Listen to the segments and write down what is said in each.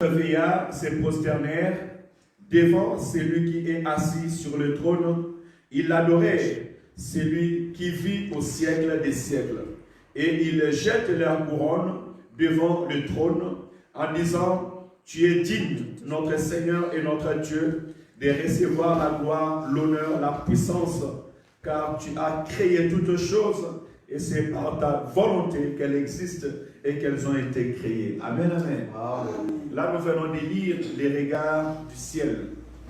Veilla se prosternèrent devant celui qui est assis sur le trône. Ils l'adoraient, celui qui vit au siècle des siècles. Et ils jettent leur couronne devant le trône en disant: Tu es digne, notre Seigneur et notre Dieu, de recevoir la gloire, l'honneur, la puissance, car tu as créé toutes choses et c'est par ta volonté qu'elles existent et qu'elles ont été créées. Amen, amen. Là, nous venons de lire les regards du ciel.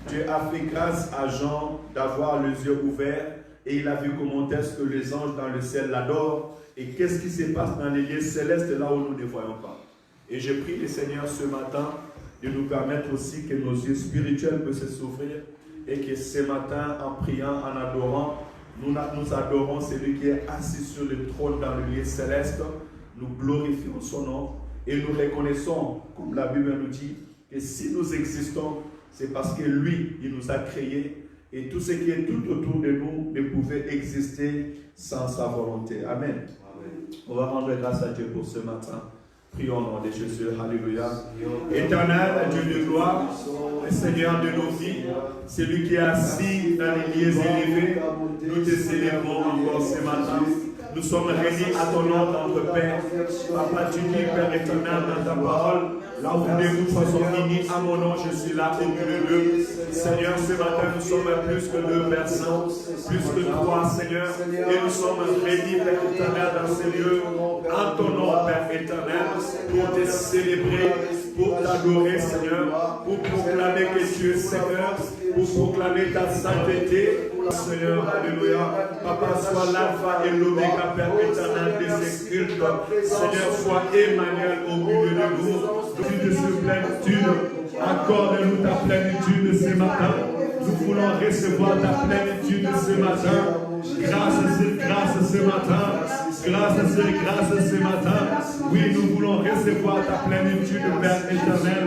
Dieu a fait grâce à Jean d'avoir les yeux ouverts et il a vu comment est-ce que les anges dans le ciel l'adorent et qu'est-ce qui se passe dans les lieux célestes là où nous ne voyons pas. Et je prie le Seigneur ce matin de nous permettre aussi que nos yeux spirituels puissent s'ouvrir et que ce matin, en priant, en adorant, nous adorons celui qui est assis sur le trône dans le lieu céleste. Nous glorifions son nom et nous reconnaissons, comme la Bible nous dit, que si nous existons, c'est parce que lui, il nous a créés et tout ce qui est tout autour de nous ne pouvait exister sans sa volonté. Amen. Amen. On va rendre grâce à Dieu pour ce matin. Prions au nom de Jésus. Alléluia. Éternel, Dieu de gloire, le Seigneur de nos vies, celui qui est assis dans les lieux élevés, nous te célébrons encore ce matin. Nous sommes réunis à ton nom, notre Père. Papa, tu dis, Père éternel, dans ta parole, là où deux sont finis, à mon nom, je suis là au milieu d'eux. Seigneur, ce matin, nous sommes plus que 2 personnes, plus que 3, Seigneur, et nous sommes réunis, Père éternel, dans ces lieux, en ton nom, Père éternel, pour te célébrer, pour t'adorer, Seigneur, pour proclamer que tu es Seigneur, pour proclamer ta sainteté, Seigneur, alléluia. Papa, sois l'alpha et l'oméga, Père éternel de ces cultes. Seigneur, sois Emmanuel au milieu de nous. Tu de ce plénitude, accorde-nous ta plénitude ce matin. Nous voulons recevoir ta plénitude ce matin. Grâce sur grâce ce matin. Grâce sur grâce ce matin. Oui, nous voulons recevoir ta plénitude, Père éternel.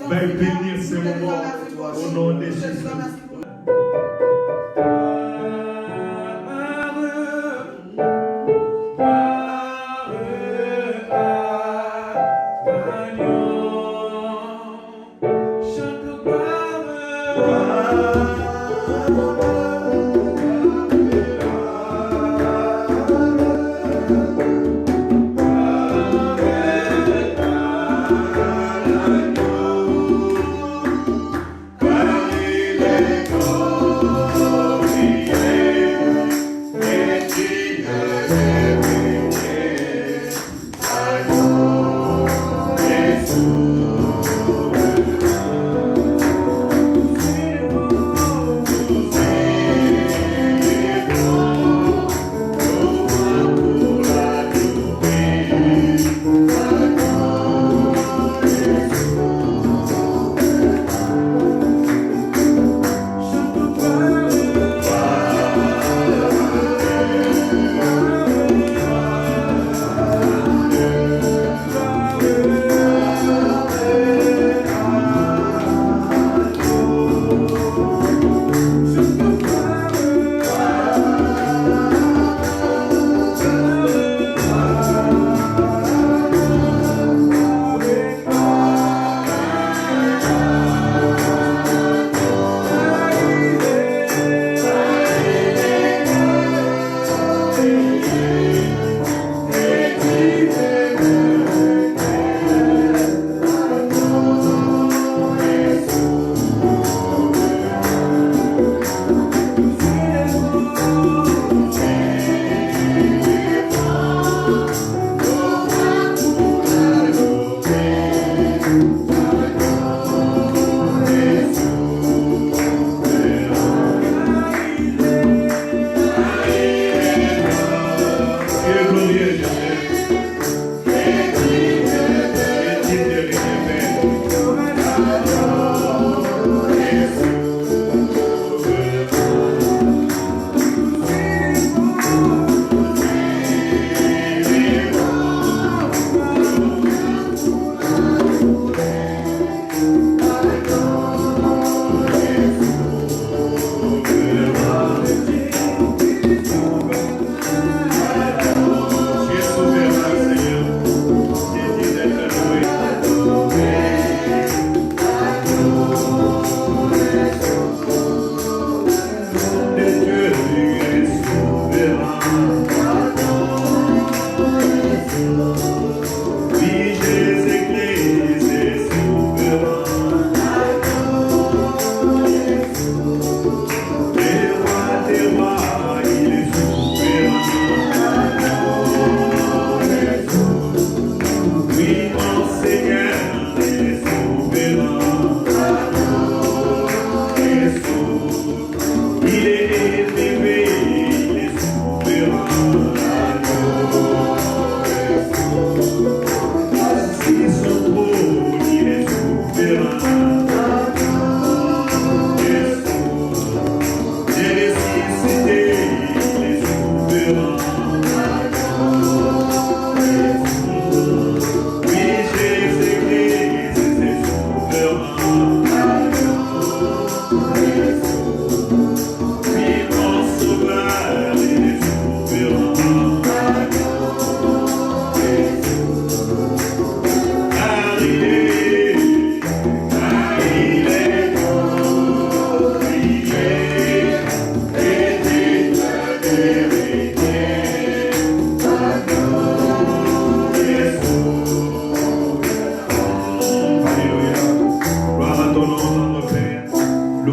Veuille bénir ce moment au nom de Jésus. Bye.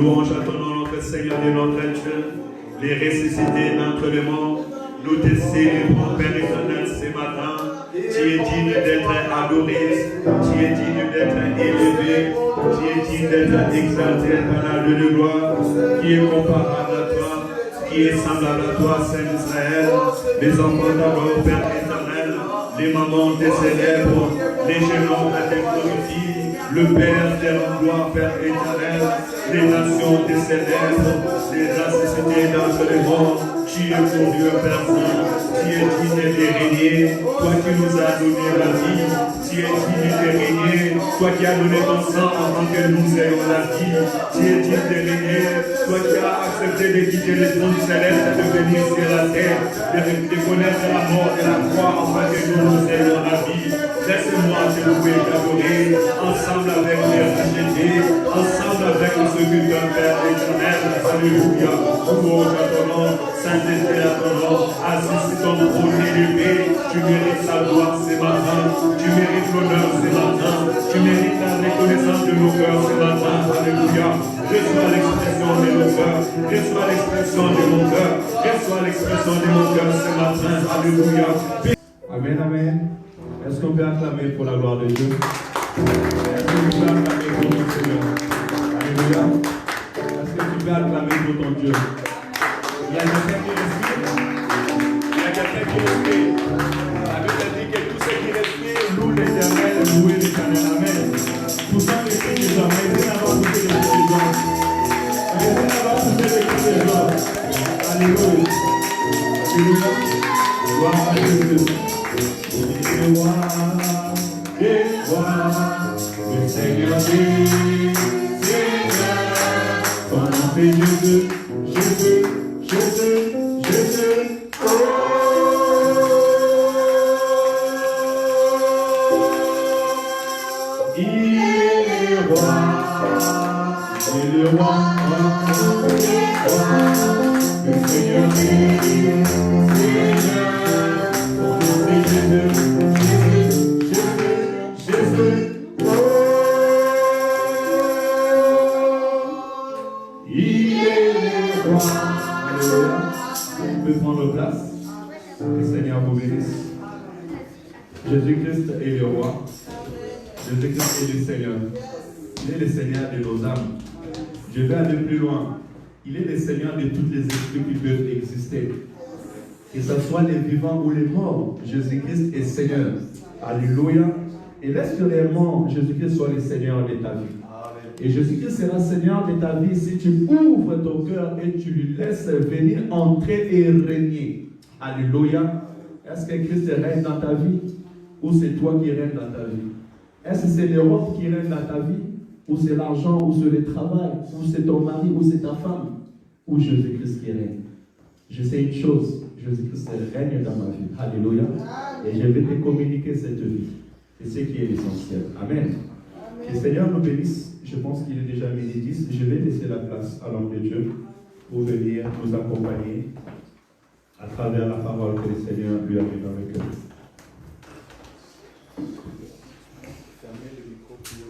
louange à ton nom, notre Seigneur et notre Dieu. Les ressuscités d'entre les morts, nous te célébrons, Père éternel, ce matin. Tu es digne d'être adoré, tu es digne d'être élevé, tu es digne d'être exalté, éternel de gloire, qui est comparable à toi, qui est semblable à toi, Saint Israël. Les enfants d'abord, Père éternel, les mamans te célèbrent, les jeunes hommes te glorifient, le Père te rend gloire, Père éternel, les nations te célèbrent, les ressuscités d'entre les morts. Tu es mon Dieu, Père Saint, tu es digne de régner, toi qui nous as donné la vie, tu es digne de régner, toi qui as donné ton sang avant que nous ayons la vie, tu es digne de régner, toi qui as accepté de quitter le trône céleste et de venir sur la terre, de connaître la mort et la croix afin que nous ayons la vie. Laisse-moi te louer et t'adorer, ensemble avec les rachetés, ensemble avec le serviteur Père éternel. Alléluia. Louange à ton nom, sainteté à ton nom, assis sur ton trône élevé. Tu mérites la gloire ce matin, tu mérites l'honneur ce matin, tu mérites la reconnaissance de nos cœurs ce matin. Alléluia. Reçois l'expression de nos cœurs, reçois l'expression de mon cœur, reçois l'expression de mon cœur ce matin. Alléluia. Amen, amen. Est-ce qu'on peut acclamer pour la gloire de Dieu? Est-ce que tu peux acclamer pour ton Seigneur? Alléluia. Est-ce que tu peux acclamer pour ton Dieu? Il y a quelqu'un qui respire. Il y a quelqu'un qui respire. La Bible dit que tous ceux qui respirent louent l'Éternel, louent l'Éternel. Amen. Tout ça, les cris des hommes. Laissez d'avoir poussé les cris des hommes. Laissez d'avoir poussé les cris des hommes. Alléluia. Alléluia. Gloire à Jésus. Et voir le Seigneur des Seigneurs, ton nom fait Jésus, Jésus, Jésus, Jésus. Il est le roi, il est le roi, le Seigneur des Seigneurs, ton nom fait Jésus. Prendre place. Que le Seigneur vous bénisse. Jésus-Christ est le roi. Jésus-Christ est le Seigneur. Il est le Seigneur de nos âmes. Je vais aller plus loin. Il est le Seigneur de tous les esprits qui peuvent exister. Que ce soit les vivants ou les morts, Jésus-Christ est Seigneur. Alléluia. Et laisse que réellement Jésus-Christ soit le Seigneur de ta vie. Et Jésus-Christ sera Seigneur de ta vie si tu ouvres ton cœur et tu lui laisses venir entrer et régner. Alléluia. Est-ce que Christ règne dans ta vie ou c'est toi qui règne dans ta vie? Est-ce que c'est l'Europe qui règne dans ta vie ou c'est l'argent ou c'est le travail ou c'est ton mari ou c'est ta femme ou Jésus-Christ qui règne? Je sais une chose, Jésus-Christ règne dans ma vie. Alléluia. Et je vais te communiquer cette vie. C'est ce qui est l'essentiel. Amen. Que le Seigneur nous bénisse. Je pense qu'il est déjà midi 10. Je vais laisser la place à l'homme de Dieu pour venir nous accompagner à travers la parole que le Seigneur lui a mis dans le cœur. Fermez le micro pour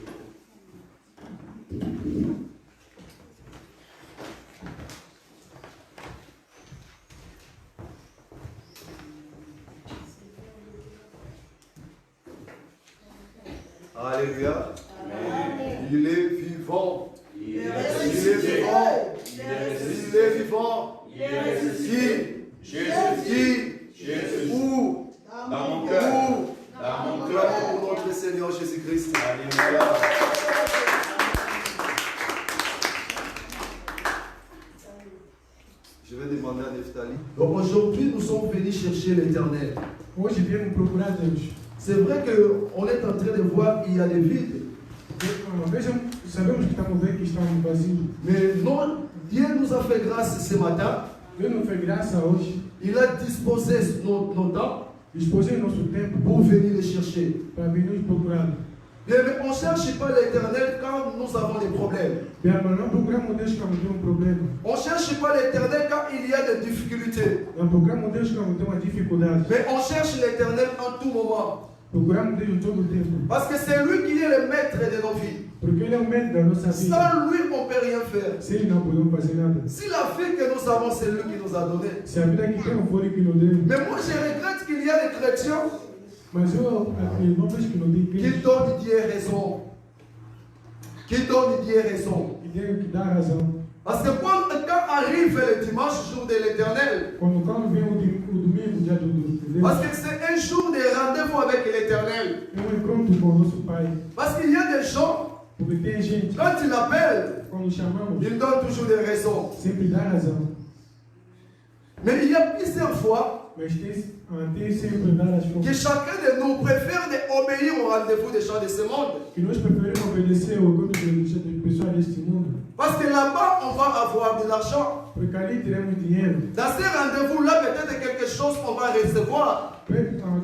Alléluia. Il est vivant. Il est vivant. Il est vivant. Jésus. Où? Dans mon cœur. Dans mon cœur pour notre Seigneur Jésus-Christ. Alléluia. Je vais demander à Nephtali. Donc aujourd'hui, nous sommes venus chercher l'Éternel. Hoje viemos procurar Deus. C'est vrai qu'on est en train de voir qu'il y a des vides. Sabemos que estamos vendo que estamos vazios. Mais non, Dieu nous a fait grâce ce matin. Deus nos fez graça hoje. Il a disposé nos temps Disposé nosso tempo pour venir le chercher. para vir nos procurar. Mais on ne cherche pas l'Éternel quand nous avons des problèmes. Mas não procuramos Deus quando tem problema. On ne cherche pas l'Éternel quand il y a des difficultés. Não procuramos Deus quando tem uma dificuldade. Mais on cherche l'Éternel en tout moment. Procuramos Deus em todo o tempo. Parce que c'est lui qui est le maître de nos vies. Porque Ele é o médico da nossa vida. Sans lui, on ne peut rien faire. Se ele não pode fazer nada. Si la vie que nous avons, c'est lui qui nous a donné. Se a vida que tem um fone que não deu. Mais moi, je regrette qu'il y a des chrétiens Mas eu não vejo que não tem qui crente donnent Dieu raison. Qui donnent Dieu raison. que tem que dar razão. Parce que quand arrive le dimanche, jour de l'éternel, Quando vem o domingo, dia do Deus, parce que c'est un jour de rendez-vous avec l'éternel. é um encontro com o nosso Pai. Parce qu'il y a des gens, Porque tem gente, quand ils l'appellent, quando chamamos, ils donnent toujours des raisons. sempre dá razão. Mais il y a plusieurs fois Mas tem sempre várias que coisas chacun de nous préfère obéir au rendez-vous des gens de ce monde. que nós preferimos obedecer ao encontro de pessoas deste mundo. Parce que là-bas, on va avoir de l'argent. Porque ali teremos dinheiro. Dans ces rendez-vous-là, peut-être quelque chose qu'on va recevoir.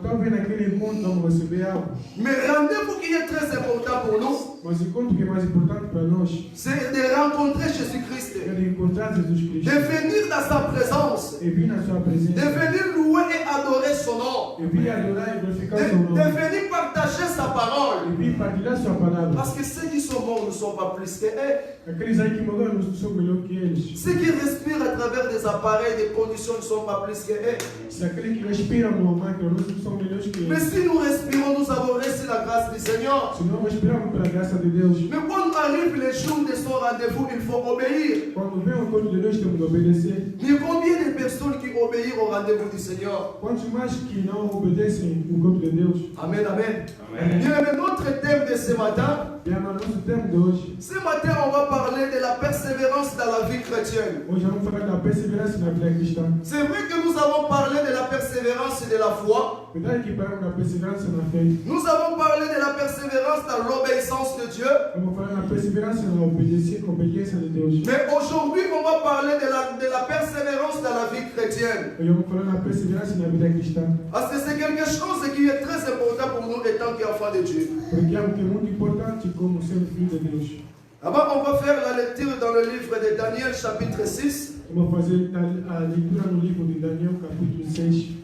Talvez naquele encontro vamos receber algo. Mais rendez-vous qui est très important pour nous, Mas o encontro que é mais importante para nós c'est de rencontrer Jésus-Christ. é de encontrar Jesus De Cristo. venir dans sa présence. E vir na sua De presença. venir louer et adorer son nom. E vir adorar e glorificar De, o seu nome. de venir partager sa E parole. vir partilhar sua palavra. Parce que ceux qui sont morts ne sont pas plus que eux. Aqueles aí que morreram não são melhor que eles. Ceux qui respirent à travers des appareils, des conditions ne sont pas plus que eux. Se aqueles que respiram no máquina não são melhores que Mais eles. si nous respirons, nous avons reçu la grâce du Seigneur. Se não respiramos pela graça de Deus. Mais quand arrive le jour de son rendez-vous, il faut obéir. Quando vem o encontro de Deus, temos de obedecer. Mais combien de personnes qui obéissent au rendez-vous du Seigneur? Quantos mais que não obedecem o encontro de Deus? Amen, amen. Amen. Bien, mais notre thème de ce matin, E a nosso tempo de hoje. ce matin, on va parler de la persévérance dans la vie chrétienne. Hoje vamos falar da perseverança na vida cristã. C'est vrai que nous avons parlé de la persévérance et de la foi. Verdade que falamos da perseverança na fé. Nous avons parlé de la persévérance dans l'obéissance de Dieu. Vamos falar da perseverança na obediência de Deus. Mais aujourd'hui, on va parler de la persévérance dans la vie chrétienne. Hoje vamos falar da perseverança na vida cristã. Parce que c'est quelque chose qui est très important pour nous étant qu'enfants de Dieu. Porque é algo que é muito importante como ser filho de Deus. Avant, on va faire la lecture dans le livre de Daniel, chapitre 6. Vamos fazer a leitura no livro de Daniel, capítulo 6.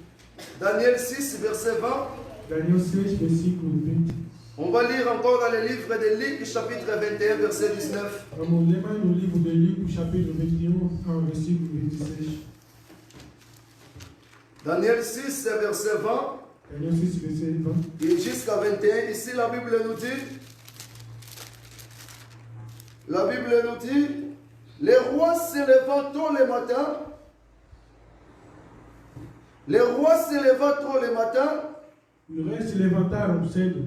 Daniel 6, verset 20. Daniel 6, versículo 20. On va lire encore dans le livre de Luc, chapitre 21, verset 19. Vamos ler mais no livro de Lucas, capítulo 21, ao versículo 26. Daniel 6, verset 20 Daniel 6, verset 20. et jusqu'à 21. Ici, la Bible nous dit, les rois se levant tôt le matin, Os reis se levantaram cedo.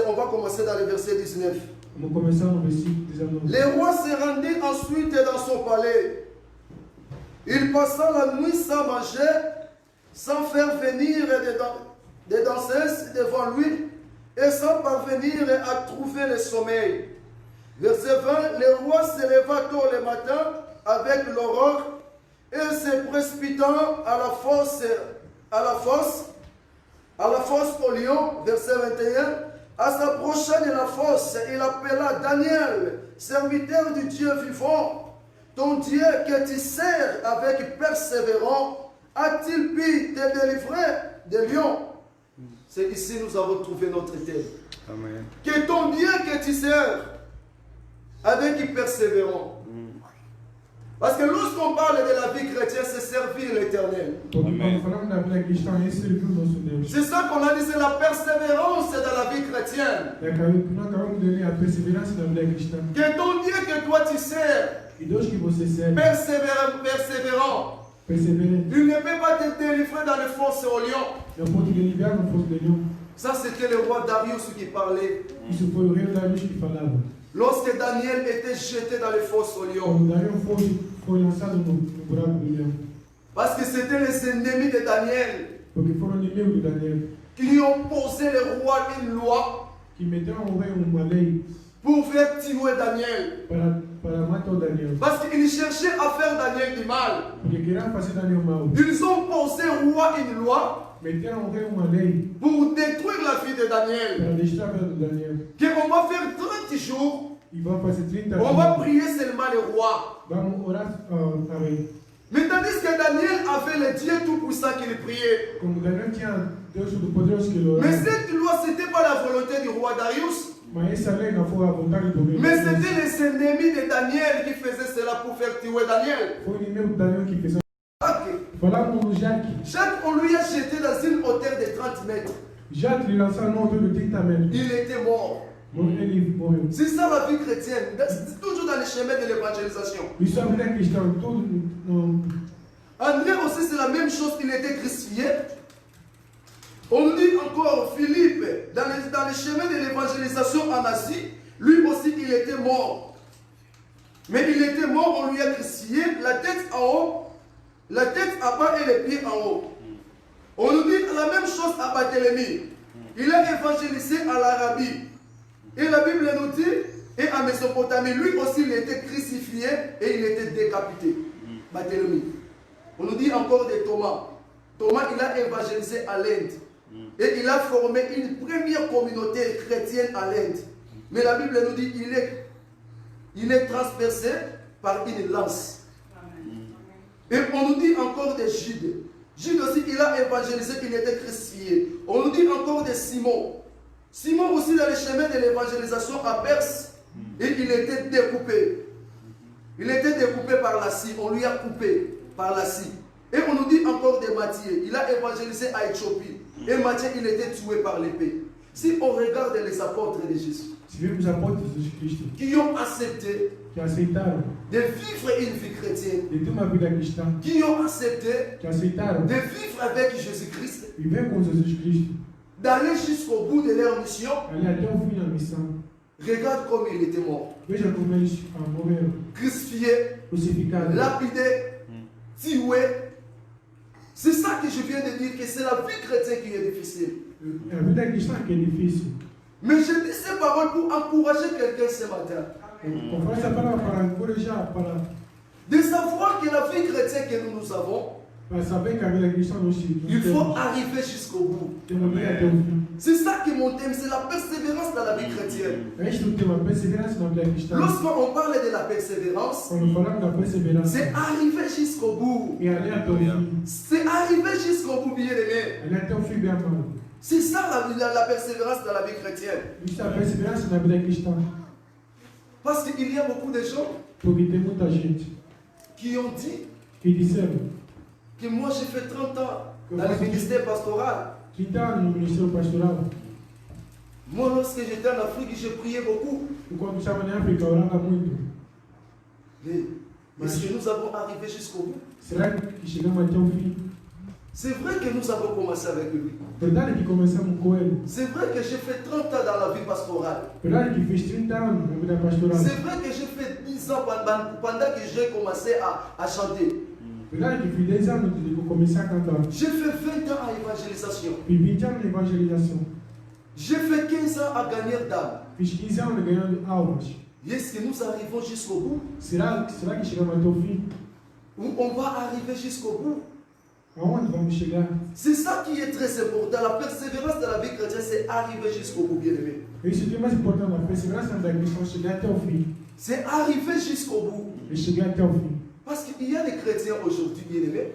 on va commencer dans le verset 19. Vamos começar no versículo 19. Les rois se rendirent ensuite dans son palais. Il passa la nuit sans manger, sans faire venir des danseuses devant lui, et sans parvenir à trouver le sommeil. Verset 20, le roi se leva tôt le matin avec l'aurore, et se précipitant à la fosse au lion, verset 21, à s'approcher de la fosse, il appela Daniel, serviteur du Dieu vivant. Ton Dieu que tu sers avec persévérance, a-t-il pu te délivrer des lions? C'est ici que nous avons trouvé notre thème. Amen. Que ton Dieu que tu sers avec persévérance. Parce que lorsqu'on parle de la vie chrétienne, c'est servir l'Éternel. Porque quando falamos da vida cristã, é servir o nosso Deus. C'est ça qu'on a dit, c'est la persévérance dans la vie chrétienne. Nós acabamos de ler a perseverança da vida cristã. Que ton Dieu que toi tu sers, E Deus que você serve, persévérant, perseverante, il ne peut pas te délivrer dans les forces au lion. não pode te livrar no fogo de leão. Ça, c'était le roi Darius qui parlait. Isso foi o rei Darius que falava. Lorsque Daniel était jeté dans les fosses au lion. Quando Daniel foi lançado no buraco do leão. Parce que c'était les ennemis de Daniel Porque foram inimigos de Daniel. qui lui ont posé le roi une loi Que meteram ao rei uma lei pour faire tuer Daniel. para matar o Daniel. Parce qu'ils cherchaient à faire Daniel du mal. Porque queriam fazer Daniel mal. Ils ont posé au roi une loi Meteram ao rei uma lei pour détruire la vie de Daniel. para destruir a vida do Daniel. Qu'on va faire 30 jours, E vão fazer 30 on va dias. prier seulement le roi. Vamos orar a rei. Mais tandis que Daniel avait le Dieu tout-puissant qu'il priait. Como Daniel tinha Deus Todo-Poderoso que ele Mais orava. cette loi, ce n'était pas la volonté du roi Darius. Mais c'était les ennemis de Daniel qui faisaient cela pour faire tuer Daniel. Jacques, on lui a jeté dans une hauteur de 30 mètres. Il était mort. C'est ça la vie chrétienne. C'est toujours dans les chemins de l'évangélisation. André aussi, c'est la même chose, il était crucifié. On nous dit encore, Philippe, dans les chemins de l'évangélisation en Asie, lui aussi, il était mort. Mais il était mort, on lui a crucifié, la tête en haut, la tête en bas et les pieds en haut. On nous dit la même chose à Barthélemy. Il a évangélisé à l'Arabie. Et la Bible nous dit, et à Mésopotamie, lui aussi, il était crucifié et il était décapité. Barthélemy. On nous dit encore de Thomas. Thomas, il a évangélisé à l'Inde. Et il a formé une première communauté chrétienne à l'Inde. Mais la Bible nous dit il est transpercé par une lance. Et on nous dit encore de Jude. Jude aussi, il a évangélisé, il était crucifié. On nous dit encore de Simon. Simon aussi dans les chemins de l'évangélisation à Perse. Et il était découpé. Il était découpé par la scie. On lui a coupé par la scie. Et on nous dit encore de Matthieu. Il a évangélisé à Éthiopie. Et Matthieu, il était tué par l'épée. Si on regarde les apôtres de Jésus, qui ont accepté de vivre une vie chrétienne, qui ont accepté de vivre avec Jésus-Christ, d'aller jusqu'au bout de leur mission, regarde comme il était mort. Crucifié, lapidé, tué. C'est ça que je viens de dire, que c'est la vie chrétienne qui est difficile. Mais je dis ces paroles pour encourager quelqu'un ce matin. De savoir que la vie chrétienne que nous avons, il faut arriver jusqu'au bout. C'est ça qui est mon thème, c'est la persévérance dans la vie chrétienne. Lorsqu'on parle de la persévérance, c'est arriver jusqu'au bout. C'est arriver jusqu'au bout, bien aimé. C'est ça la persévérance dans la vie chrétienne. Parce qu'il y a beaucoup de gens qui ont dit que moi j'ai fait 30 ans dans le ministère pastoral. Moi, lorsque j'étais en Afrique, j'ai prié beaucoup. Est-ce que nous avons arrivé jusqu'au bout? C'est vrai que nous avons commencé avec lui. C'est vrai que j'ai fait 30 ans dans la vie pastorale. C'est vrai que j'ai fait 10 ans pendant que j'ai commencé à chanter. J'ai fait 20 ans à évangélisation. J'ai fait 15 ans à gagner d'âme. Est-ce que nous arrivons jusqu'au bout? Ou on va arriver jusqu'au bout? C'est ça qui est très important. La persévérance de la vie chrétienne, c'est arriver jusqu'au bout, bien aimé. C'est arriver jusqu'au bout. Parce qu'il y a des chrétiens aujourd'hui, bien aimés,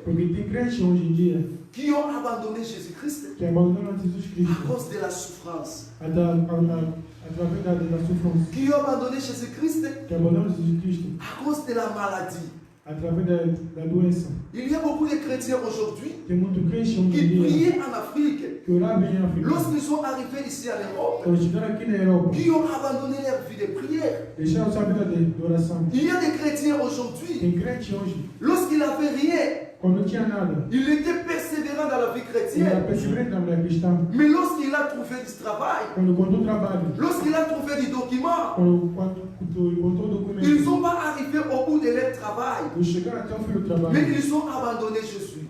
qui ont abandonné Jésus-Christ à cause de la souffrance. Qui ont abandonné Jésus-Christ à cause de la maladie. Il y a beaucoup de chrétiens aujourd'hui qui priaient en Afrique. Lorsqu'ils sont arrivés ici à l'Europe, qui ont abandonné leur vie de prière. Il y a des chrétiens aujourd'hui, lorsqu'il n'avait rien, il était persévérant dans la vie chrétienne. Mais lorsqu'il a trouvé du travail, lorsqu'il a trouvé du document, ils ne sont pas arrivés au bout de leur travail. Mais ils ont abandonné Jésus.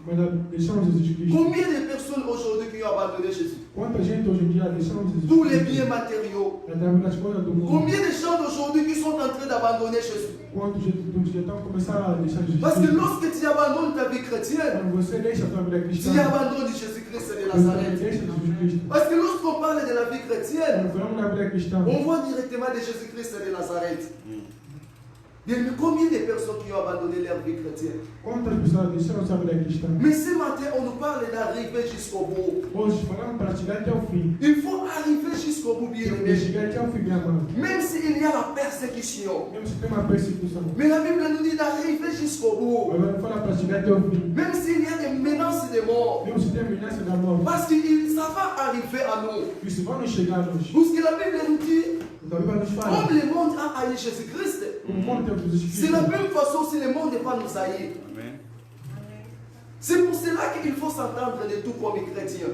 Combien de personnes aujourd'hui qui ont abandonné Jésus? Tous les biens matériaux. Combien de gens d'aujourd'hui qui sont en train d'abandonner Jésus? Parce que lorsque tu abandonnes ta vie chrétienne, tu abandonnes Jésus-Christ de Nazareth. Parce que lorsqu'on parle de la vie chrétienne, on voit directement de Jésus-Christ de Nazareth. Bien, mais combien de personnes qui ont abandonné leur vie chrétienne? Quantas pessoas deixaram sua vida cristã? Mais ce matin, on nous parle d'arriver jusqu'au bout. Hoje falamos para chegar até o fim. Il faut arriver jusqu'au bout, bien Para aimé. chegar até o fim, minha amada. Même s'il y a la persécution. Mesmo se tem uma persecução. Mais la Bible nous dit d'arriver jusqu'au bout. Agora fala para chegar até o fim. Même s'il y a des menaces de mort. Mesmo se tem ameaça da morte. Parce que ça va arriver à nous. Isso vai nos chegar hoje. Parce que la Bible nous dit, Então a Bíblia nos fala. comme le monde a haï Jésus-Christ, Como o mundo tem Jesus c'est la Cristo. même façon si le monde va nous haïr. Amen. C'est pour cela qu'il faut s'entendre de tout comme chrétien.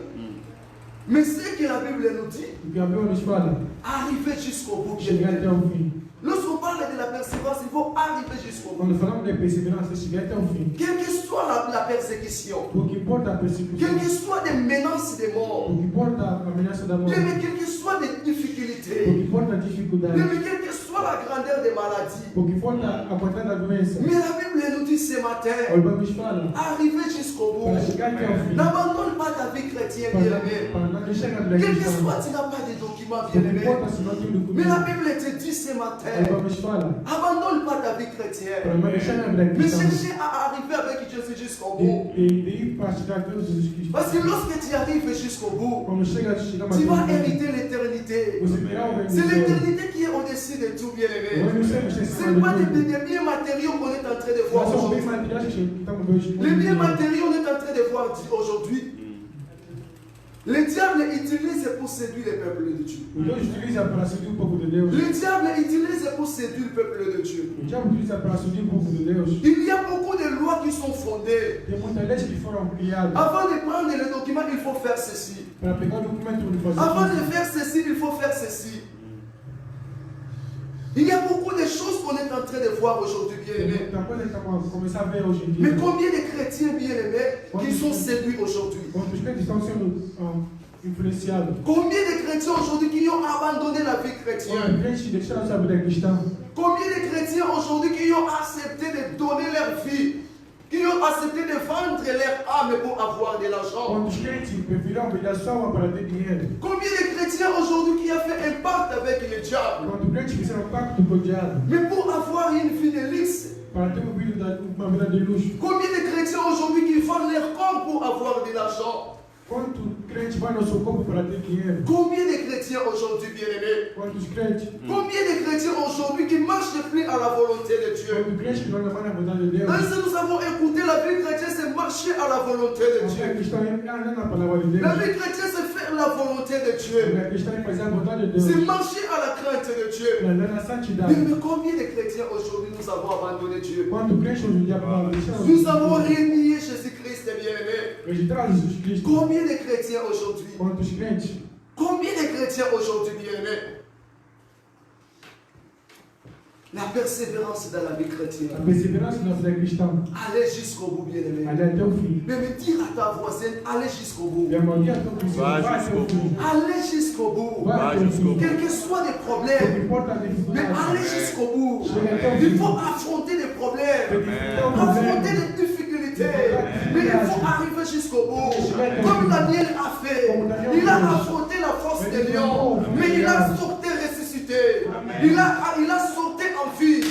Mais ce que la Bible nous dit, O que a Bíblia nos fala. arriver jusqu'au bout. Chegar até o fim. Lorsqu'on parle de la persévérance, il faut arriver jusqu'au bout. Quando falamos de perseverança, é chegar até o fim. Quelle que soit la persécution, O que importa é a persecução. quelle que soit des menaces de mort, O que importa é a ameaça da morte. mais quelle que soit des O que difficultés, importa é a dificuldade. mais quelle que soit la grandeur des maladies. O que importa é a quantidade da doença. Mais la Bible nous dit ce A matin, Bíblia nos fala. arriver jusqu'au bout. Para chegar até o fim. N'abandonne pas ta vie chrétienne, bien-aimé. Para não deixar a vida Quel que cristã. soit, tu n'as pas de documents, O que bien-aimé. importa se não tem Mais la documento. Bible te dit ce A matin, Bíblia nos fala. abandonne pas ta vie Para chrétienne. não deixar a vida Mais cristã. cherchez à arriver avec Jésus jusqu'au bout. De ir para chegar até Jesus Cristo. Parce que lorsque tu arrives jusqu'au bout, Quando chegamos tu vas hériter l'éternité. Você terá o C'est reino. l'éternité qui est au-dessus de tout, bien-aimé. Nós não somos Ce acima n'est de pas tudo. des biens matériaux qu'on est en train de voir Nós somos bem aujourd'hui. materiais que estamos hoje. Les biens matériaux on est en train de voir aujourd'hui. Le diable utilise pour séduire le peuple de Dieu. O Deus utiliza para seduzir o povo de Deus. Le diable utilise pour séduire le peuple de Dieu. O diabo utiliza para seduzir o povo de Deus. Il y a beaucoup de lois qui sont fondées. Tem muitas leis que foram criadas. Avant de prendre le document, il faut faire ceci. Para pegar o documento de fazer Avant de isso. faire ceci, il faut faire ceci. Il y a beaucoup de choses qu'on est en train de voir aujourd'hui, Tem bien-aimés. muita coisa que estamos a começar a ver hoje em Mais dia. combien de chrétiens bien-aimés qui sont séduits aujourd'hui? Quantos crentes estão sendo influenciados? Combien de chrétiens aujourd'hui qui ont abandonné la vie chrétienne? Quantos crentes que deixaram sua vida cristã? Combien de chrétiens aujourd'hui qui ont accepté de donner leur vie, qui ont accepté de vendre leur âme pour avoir de l'argent? Quantos crentes preferiram vender sua alma para ter dinheiro? Combien de chrétiens aujourd'hui qui ont fait un pacte avec le diable, Quantos crentes fizeram pacto com o diabo mais pour avoir une vie de luxe? para ter uma vida de luxo? Combien de chrétiens aujourd'hui qui vendent leur corps pour avoir de l'argent? Quantos crentes vão no seu corpo para ter dinheiro? Combien de chrétiens aujourd'hui bien-aimés? Quantos crentes? Combien de chrétiens aujourd'hui qui marchent plus à la volonté de Dieu? Quantos crentes que não levam a vontade de Deus? Même si nous avons écouté la vie chrétienne, c'est marcher à la volonté de Os Dieu. crentes estão andando na palavra de La Deus. vie chrétienne, c'est faire la volonté de Dieu. Os cristãos fazem a vontade de Deus. C'est marcher à la crainte de Dieu. Andar na santidade. Mais combien de chrétiens aujourd'hui nous avons abandonné Dieu? Quantos crentes hoje em dia deixaram Nous avons renié Jésus-Christ, bien-aimé. registrar Jesus Cristo? Combien de chrétiens aujourd'hui? Quantos crentes? Combien de chrétiens aujourd'hui, bien-aimés? La persévérance dans la vie A chrétienne. perseverança na vida cristã. Allez jusqu'au bout, bien-aimé. Aller até o fim. Mais me dire à ta voisine, allez jusqu'au bout. E a maioria do que Vai vai até o jusqu'au fim. Allez jusqu'au bout. Vai até o fim. Quels que soient les Não problèmes, importa a mais dificuldade. allez jusqu'au bout. Chega até o Il fim. faut affronter les problèmes. Até o Affronter problema. les difficultés. Mais il faut arriver jusqu'au bout. Comme Daniel a fait. Il a affronté la force des lions. Mais il a sorti ressuscité. Il a sauté en vie.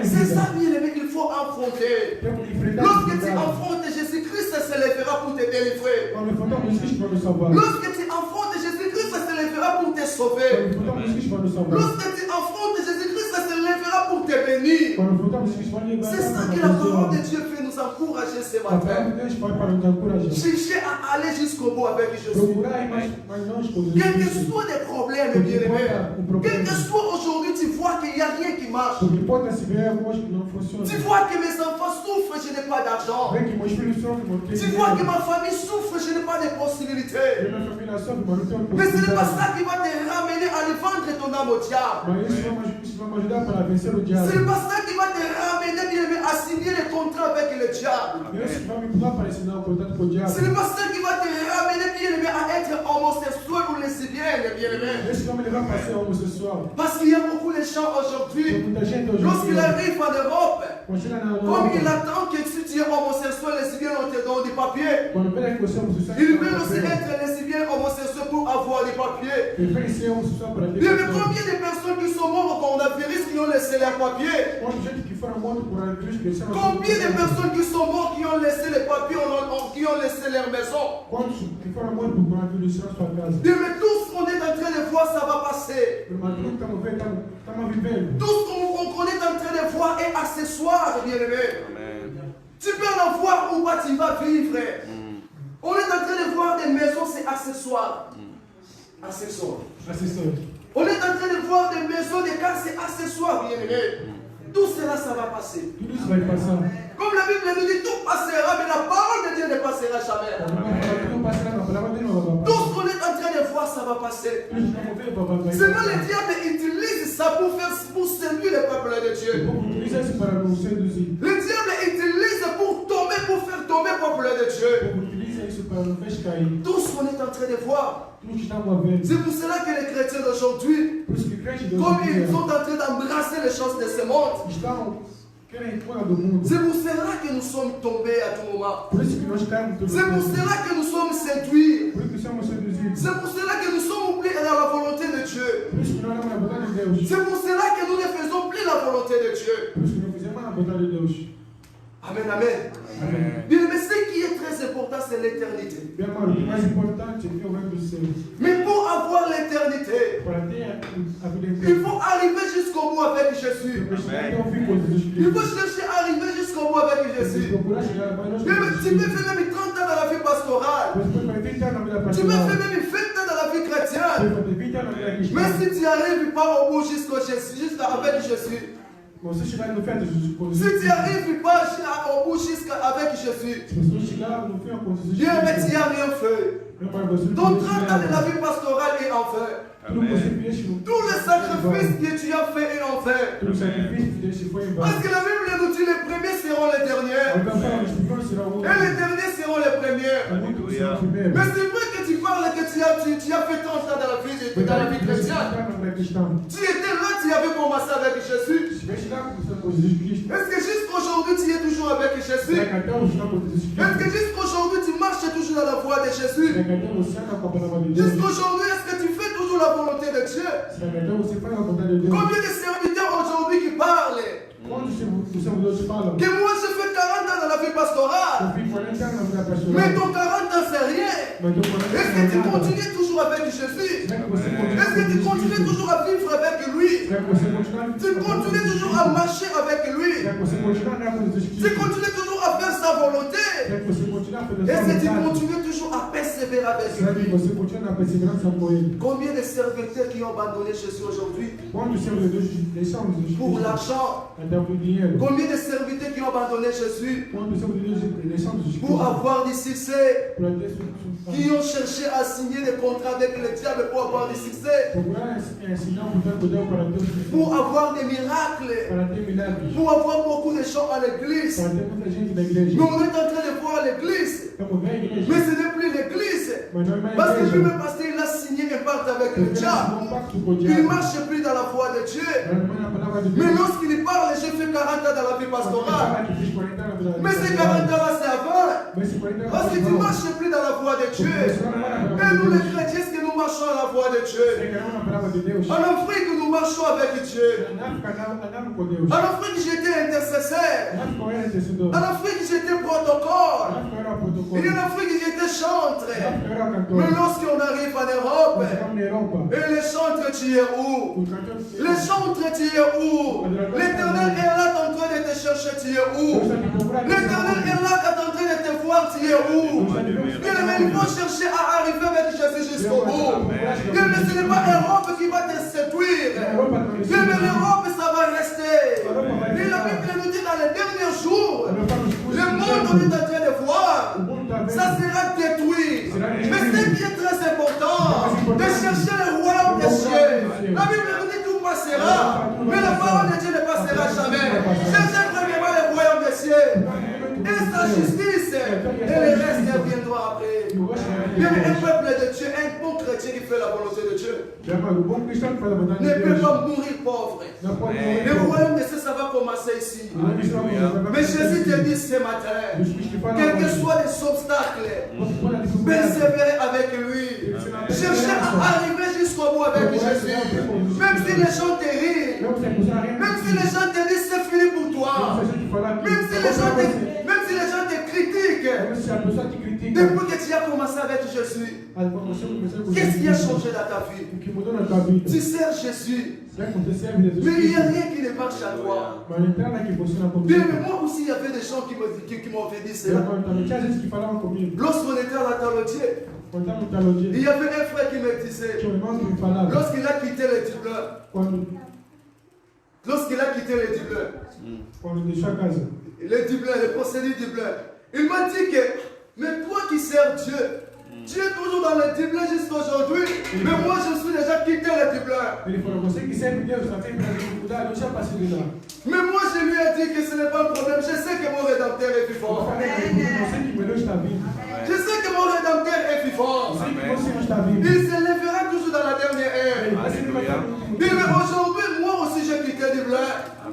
C'est ça, bien aimé, qu'il faut affronter. Temos que enfrentar Lorsque tu dificuldades. affrontes, Jésus-Christ se lèvera pour te délivrer. Quando enfrentamos Cristo para nos salvar. Lorsque tu affrontes, Jésus-Christ se lèvera pour te sauver. Quando enfrentamos Cristo para nos salvar. Lorsque tu affrontes, Jésus-Christ se lèvera pour te bénir. Quando enfrentamos Cristo para nos livrar. C'est ça que la parole de Dieu fait nous encourager ce A palavra matin. de Deus faz para nos encorajar. Cherchez à aller jusqu'au bout avec Jésus. Procurar ir mais não esconder Quels que Cristo. soient les problèmes, bien-aimés, quel que soit aujourd'hui, tu vois qu'il n'y a rien qui marche. O que importa se vier algumas que não funcionam. Tu vois que mes enfants souffrent, je n'ai pas d'argent. Vem que meus filhos sofrem, mas não Tu tenho vois que dinheiro. ma famille souffre, je n'ai pas de possibilités. Minha família sofre, mas não tenho Mais ce n'est pas possibilidade. ça qui va te ramener à le vendre ton âme au diable. Mas isso vai me ajudar para vencer o Ce diabo. n'est pas ça qui va te ramener, bien-aimé, à signer le contrat avec le diable. Isso vai me empurrar para assinar o contrato com o diabo. Ce n'est pas ça qui va te ramener, bien-aimé, à être homosexuel ou lesbienne, bien-aimé. Isso vai me levar para ser homossexual. Parce qu'il y a beaucoup de gens Tem aujourd'hui, muita gente hoje em lorsqu'il dia. arrive en Europe, Quando chega na comme il Europa, attend que si tu es homosexuel, lesbien, on te donne du papier. quando vê que você é homossexual, Il veut aussi être lesbien, homosexuel pour avoir du papier. prefere ser homossexual para ter Bien, mais papier. combien de personnes qui sont mortes au coronavirus qui ont laissé leur papier? Quanta gente que Combien de personnes qui sont mortes, qui ont laissé les papiers, qui ont laissé leur maison? Bien, mais tout ce qu'on est en train de voir, ça va passer. Tout ce qu'on est en train de voir est accessoire, bien-aimé. Tu peux en voir où tu vas vivre. On est en train de voir des maisons, c'est accessoire. Accessoire. On est en train de voir des maisons, des cas, c'est accessoire, bien-aimé. Tout cela, ça va passer. Comme la Bible nous dit, tout passera, mais la parole de Dieu ne passera jamais. Tout ce qu'on est en train de voir, ça va passer. Seulement le diable utilise ça pour séduire le peuple de Dieu. Le diable utilise pour faire tomber le peuple de Dieu. Tout ce qu'on est en train de voir. C'est pour cela que les chrétiens d'aujourd'hui, comme ils sont en train d'embrasser les choses de ce monde, c'est pour cela que nous sommes tombés à tout moment. C'est pour cela que nous sommes séduits. C'est pour cela que nous sommes oubliés dans la volonté de Dieu. C'est pour cela que nous ne faisons plus la volonté de Dieu. Amen, amen. Bien, mais ce qui est très important, c'est l'éternité. Mais pour avoir l'éternité, il faut arriver jusqu'au bout avec Jésus. Il faut chercher à arriver jusqu'au bout avec Jésus. Mais tu peux faire même 30 ans dans la vie pastorale. Tu peux faire même 20 ans dans la vie chrétienne. Mais si tu n'arrives pas au bout jusqu'à Jésus, avec Jésus, si tu n'arrives pas au bout avec Jésus, Dieu, mais tu n'as rien fait. Ton 30 ans de la vie pastorale est en fait. Tout le sacrifice que tu as fait est en fait. Parce que la Bible nous dit les premiers seront les derniers. Et les derniers seront les premiers. Mais c'est vrai que tu parles que tu as fait 30 ans dans la vie chrétienne. Tu étais là, tu avais commencé avec Jésus. Est-ce que jusqu'aujourd'hui tu es toujours avec Jésus? Est-ce que jusqu'aujourd'hui tu marches toujours dans la voie de Jésus? Jusqu'aujourd'hui, est-ce que tu fais toujours la volonté de Dieu? Combien de serviteurs aujourd'hui qui parlent? Que moi je fais 40 ans dans la vie pastorale. Mais ton 40 ans c'est rien. Est-ce que tu continues toujours avec Jésus? Est-ce que tu continues toujours à vivre avec lui? Tu continues toujours à marcher avec lui? Tu continues toujours à faire sa volonté? Est-ce que tu continues toujours à persévérer avec lui? Combien de serviteurs qui ont abandonné Jésus aujourd'hui pour l'argent? Combien de serviteurs qui ont abandonné Jésus pour avoir du succès, qui ont cherché à signer des contrats avec le diable pour avoir du succès, pour avoir des miracles, pour avoir beaucoup de gens à l'église? Mais on est en train de voir l'église, mais ce n'est plus l'église, parce que le pasteur il a signé un pacte avec le diable. Il ne marche plus dans la voie de Dieu. Mais lorsqu'il parle, j'ai fait 40 ans dans la vie pastorale. Mais ces 40 ans-là, c'est avant. Parce que tu ne marches plus dans la voie de Dieu. Et nous, les chrétiens, est-ce que nous marchons dans la voie de Dieu? En Afrique, nous marchons avec Dieu. En Afrique, j'étais intercesseur. En Afrique, j'étais protocole. Et en Afrique, j'étais chantre. Mais lorsqu'on arrive en Europe, et les chantres, tu es où? Les chantres, tu es où? L'Éternel est là en train de te chercher, tu es où? L'Éternel est là en train de te voir, tu es où? Mais il faut chercher à arriver avec Jésus jusqu'au bout. Mais ce n'est pas l'Europe qui va te séduire. Mais l'Europe, ça va rester. Et la Bible nous dit dans les derniers jours, le monde on est en train de voir, ça sera détruit. Mais ce qui est très important, de chercher le royaume des cieux. La Bible nous dit tout passera, mais la parole de Dieu ne passera jamais. Cherchez premièrement le royaume des cieux et sa justice, et le reste viendra après. Bien, un peuple de Dieu, un bon chrétien qui fait la volonté de Dieu ne peut pas mourir pauvre. Le royaume de Dieu, ça va commencer ici. Mais Jésus te dit ce matin, quels que soient les obstacles, persévérer avec lui. Cherchez à arriver jusqu'au bout avec Jésus. Même si les gens te rient, même si les gens te disent c'est fini pour toi, c'est la personne qui critique. Depuis que tu as commencé avec Jésus, qu'est-ce qui a changé dans ta vie? Qui me donne ta vie. Tu sers Jésus, C'est vrai qu'on te sert de mais il n'y a rien qui ne marche à toi. Ma all'interno che possiamo Bien, coprire. mais moi aussi, il y avait des gens qui m'avaient dit E cela. quando c'è gente che parla con me, Lorsqu'on était à la Talodier, contiamo il teologia. y avait un frère qui me disait, C'è un irmão que me falava, lorsqu'il a quitté les Dublins, quando deixou a casa, les possédés Dublin, il m'a dit que, mais toi qui sers Dieu, tu es toujours dans les Dublins jusqu'à aujourd'hui, mais moi je suis déjà quitté les Dublins. ele falou, você que serve Deus, está sempre na dificuldade, eu já passei de lá. Mais moi je lui ai dit que ce n'est pas un problème, je sais que mon Rédempteur est Eu vivant. falei, você que melhor está vivo. Je sais que mon Rédempteur est vivant. Eu sei que você não está vivo. Il se lèvera toujours dans la dernière Ele heure. vai sempre vai estar no último Mais dia. aujourd'hui, moi aussi j'ai quitté Dublin.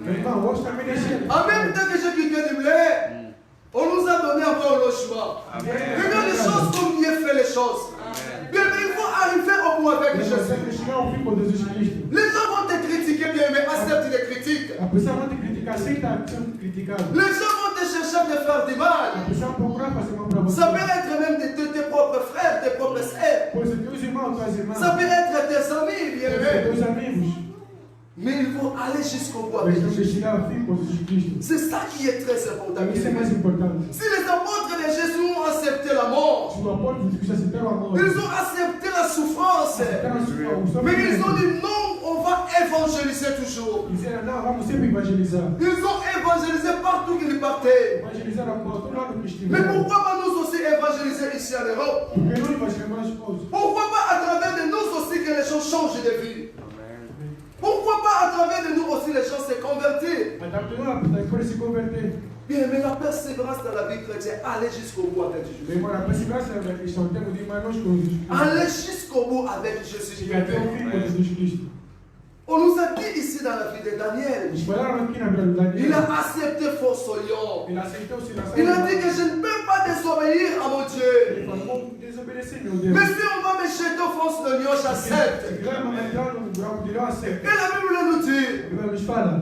Irmão, hoje também deixei. En même temps que j'ai quitté Dublin, on nous a donné encore un logement. Regarde les choses comme Dieu fait les choses. Bien, mais il faut arriver au bout avec Mas Jésus. você que chegar ao fim com Jesus Cristo. Les gens vont te critiquer, bien, mais accepte les critiques. A pessoa vai te criticar, aceita sendo criticado. Les gens vont te chercher à te faire du A mal. pessoa procurar fazer mal para você. Ça peut être même de tes propres frères, tes propres sœurs. Pois é, teus irmãos, tuas irmãs. Ça peut être tes amis, bien aimés. Teus amigos. Mais il faut aller jusqu'au bout Mas avec temos que Jésus. chegar ao fim com Jesus Cristo. C'est ça qui est très important. Isso é bien mais aimés. importante. Si les apôtres de Jésus ont accepté la mort, Se o apóstolo de Cristo aceitaram a morte, ils ont accepté la souffrance, aceitaram o mais ils ont sofrimento, dit non, on va évangéliser toujours. disseram, não, vamos sempre evangelizar. Ils ont évangélisé partout qu'ils partaient. Evangelizar a todo lado que Mais estiver. pourquoi pas nous aussi évangéliser ici en Europe? Porque não evangelizamos as coisas. Pourquoi pas à travers de nous aussi que les gens changent de vie? Pourquoi pas à travers de nous aussi les gens se convertissent? Adaptando a se converter. Bien, mais la persévérance dans la vie chrétienne, allez jusqu'au bout avec Jésus. Bem, agora, a perseverança da questão, temos de ir mais longe com Jesus Cristo. Allez jusqu'au bout avec Jésus. Chegar até o fim com Jesus Cristo. On nous a dit ici dans la vie de Daniel, Eles falaram aqui na Bíblia do il a Daniel. accepté force au lion. Ele aceitou se lançar. Il a dit que je ne peux pas désobéir à mon Dieu. Ele falou, vou desobedecer, meu Deus. Mais si on va me jeter au fond de lion, j'accepte. Se quiser entrar no buraco de leão, Et aceita. la Bible nous dit A Bíblia nos fala.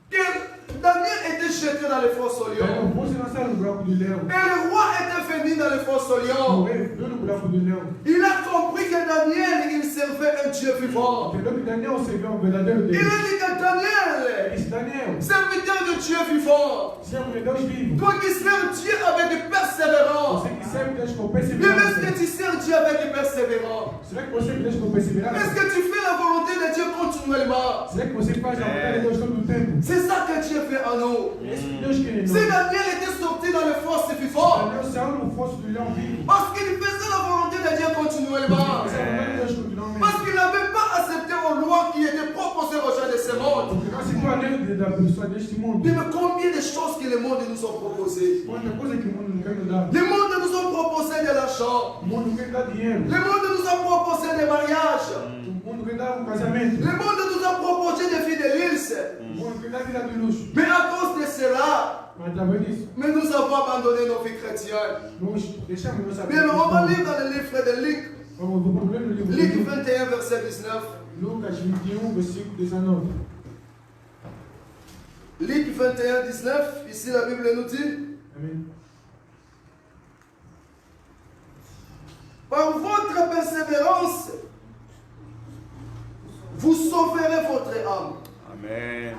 que Daniel était jeté dans les fosses au lion. Então, vou se lançar no buraco do leão. Et le roi était venu dans les fosses au O lion. rei veio no buraco do leão. Il a compris que Daniel, il servait un Dieu vivant. Entendeu que Daniel serviu um verdadeiro Il Deus. a dit que Daniel, Esse Daniel, serviteur de Dieu vivant, servo de Deus vivo. toi qui sers Dieu avec persévérance. Você que serve Deus com Mais est-ce perseverança. que tu sers Dieu avec persévérance? Será que você Deus com Est-ce perseverança? que tu fais la volonté de Dieu continuellement? Será que você faz a vontade de Deus todo o tempo? C'est ça que Dieu fait en nous. Esse Deus que ele Si não. Daniel était sorti dans les forces vivantes, Daniel saiu no fosso do leão vivo. parce qu'il faisait la volonté de Dieu continuellement, Essa é a vontade de Deus continuamente. parce qu'il n'avait pas accepté aux lois qui étaient proposées aux gens de ce monde. Porque não aceitou a lei da pessoa deste mundo. Mais combien de choses que le monde nous a proposées? Quanta coisa que o mundo não quer nos dar. Le monde nous a proposé de l'argent. O mundo quer dar dinheiro. Le monde nous a proposé des mariages. O mundo quer dar casamento. Le monde nous a proposé des vies de luxe. O mundo quer dar vida de luxo. Mais à cause de cela, Mas através disso, mais nous avons abandonné nos vies chrétiennes. nós deixamos nossa Bien, on va lire dans le livre de Luc, Vamos ler no livro Luc de 21, verset 19. Lucas 21, versículo 19. Luc 21, 19, ici la Bible nous dit, Amém. par votre persévérance, vous sauverez votre âme. Amen.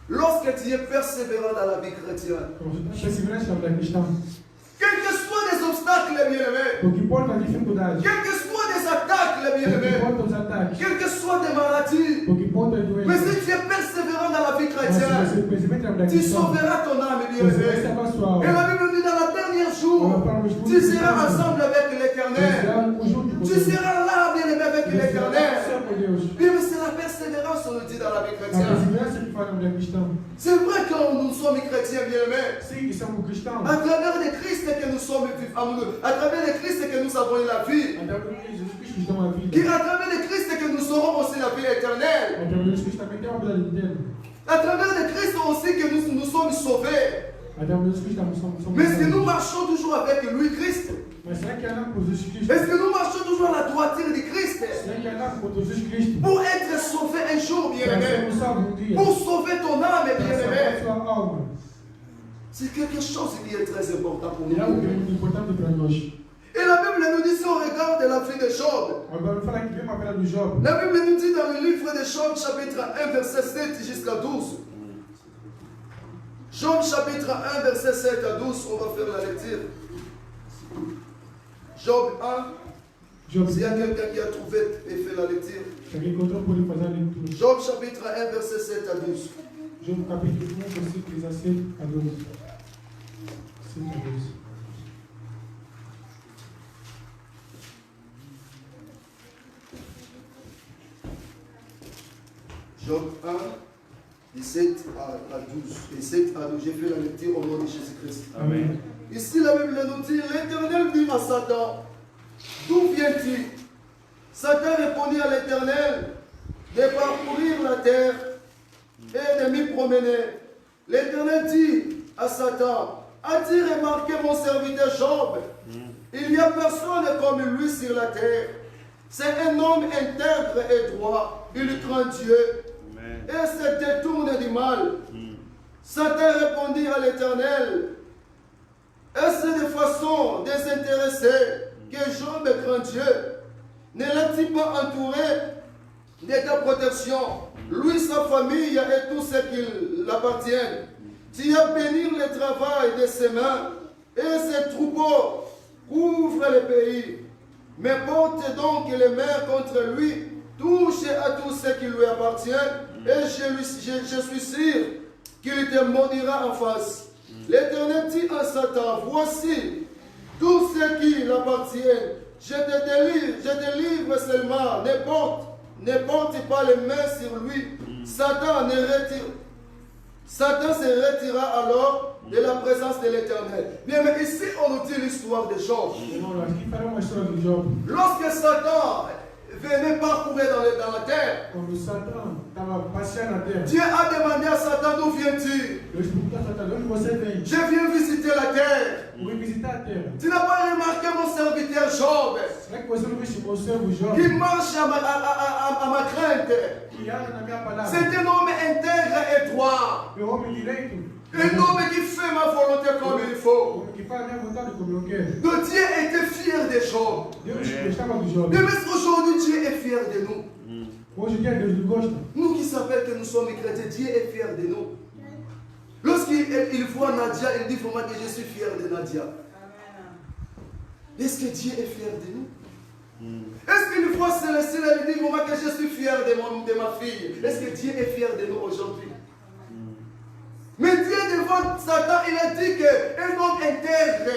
Lorsque tu es persévérant dans la vie chrétienne, Perseverança da cristã. quels que soient les obstacles, bien-aimés, O que importa a dificuldade. quels que soient les attaques, O que bien-aimés, importa os ataques. quelles que soient des maladies, O que importa as mais doenças. si tu es persévérant dans la vie Mas se chrétienne, você persevera da tu cristã, sauveras ton âme, você vai bien-aimé. salvar sua Et la alma. Bible dit dans la dernière jour, tu seras ensemble avec l'Éternel. Tu seras là, bien-aimé, avec l'Éternel. Oui, mais c'est la persévérance, on nous dit dans la vie A chrétienne. perseverança que falamos da cristã. C'est vrai que nous sommes chrétiens, bien-aimés. Sim, que somos cristãos. À travers le Christ que nous sommes vivants, à travers le Christ que nous avons eu la vie, Através de Jesus Cristo nos dão a vida. et à travers le Christ que nous aurons aussi la vie éternelle. Através de Jesus Cristo também tem uma vida eterna. À travers le Christ aussi que nous sommes sauvés. Através de Jesus Cristo também somos Mais est-ce que nous salvos. marchons toujours avec lui, Christ? Mas será que andamos por Jesus Cristo? Est-ce que nous marchons toujours à la droiture de Christ? Será que andamos por Jesus Cristo? Pour être sauvé un jour, Para bien-aimé. sermos salvos um dia. Pour sauver ton âme, Para salvar bien-aimé. sua alma. C'est quelque chose qui est très important pour Il y a nous. quelque important de prendre note. Et la Bible nous dit, si on regarde la vie de Job, Agora, fala que vem a do Job. la Bible nous dit dans le livre de Job, chapitre 1, verset 7 jusqu'à 12. Job, chapitre 1, verset 7 à 12, on va faire la lecture. Job 1, Job, s'il y a quelqu'un qui a trouvé et fait la lecture. que encontrou por ele fazer a leitura. Job, chapitre 1, verset 7 à 12. Job, capítulo 1, versículos 17 a 12. 7 a 12. Job 1, 17 à 12. Et 7 à 12. J'ai fait la lecture au nom de Jésus-Christ. Amém. Ici, la Bible nous dit, l'Éternel dit à Satan, d'où viens-tu? Satan répondit à l'Éternel, de parcourir la terre et de m'y promener. L'Éternel dit à Satan, as-tu remarqué mon serviteur Job? Il n'y a personne comme lui sur la terre. C'est un homme intègre et droit. Il craint Dieu et se détourne du mal. Satan répondit à l'Éternel, est-ce de façon désintéressée que Job craint Dieu? Ne l'a-t-il pas entouré de ta protection, lui, sa famille et tout ce qui l'appartient? Tu as béni le travail de ses mains et ses troupeaux couvrent le pays. Mais porte donc les mains contre lui, touche à tout ce qui lui appartient, et je suis sûr qu'il te maudira en face. L'Éternel dit à Satan, voici tout ce qui l'appartient. Je te livre seulement, ne porte pas les mains sur lui. Satan se retira alors de la présence de l'Éternel. Bien, mais ici on nous dit l'histoire de Job. Irmão, aqui fala uma história de Job. Lorsque Satan venait parcourir dans la terre, Quando Satã estava passeando na terra, Dieu a demandé à Satan, d'où viens-tu? Deus perguntou a Satã, de onde você vem? Je viens visiter la terre. Eu vim visitar a terra. Tu n'as pas remarqué mon serviteur Job, Será que você não viu meu servo Job? qui marche à ma crainte? Que anda na minha palavra. C'est un homme intègre et droit. Meu homem direito. Un homme qui fait ma volonté comme il faut. Homem que faz a minha vontade como eu quero. Donc Dieu était fier de Job. Deus gostava de Job. Mais aujourd'hui, Dieu est fier de nous. Hoje em dia Deus não gosta. Nous qui savons que nous sommes chrétiens, Dieu est fier de nous. Lorsqu'il voit Nadia, il dit vraiment que je suis fier de Nadia. Est-ce que Dieu est fier de nous? Est-ce qu'il voit Célestine, il dit vraiment que je suis fier de ma fille? Est-ce que Dieu est fier de nous aujourd'hui? Mais Dieu devant Satan, il a dit qu'un homme intègre,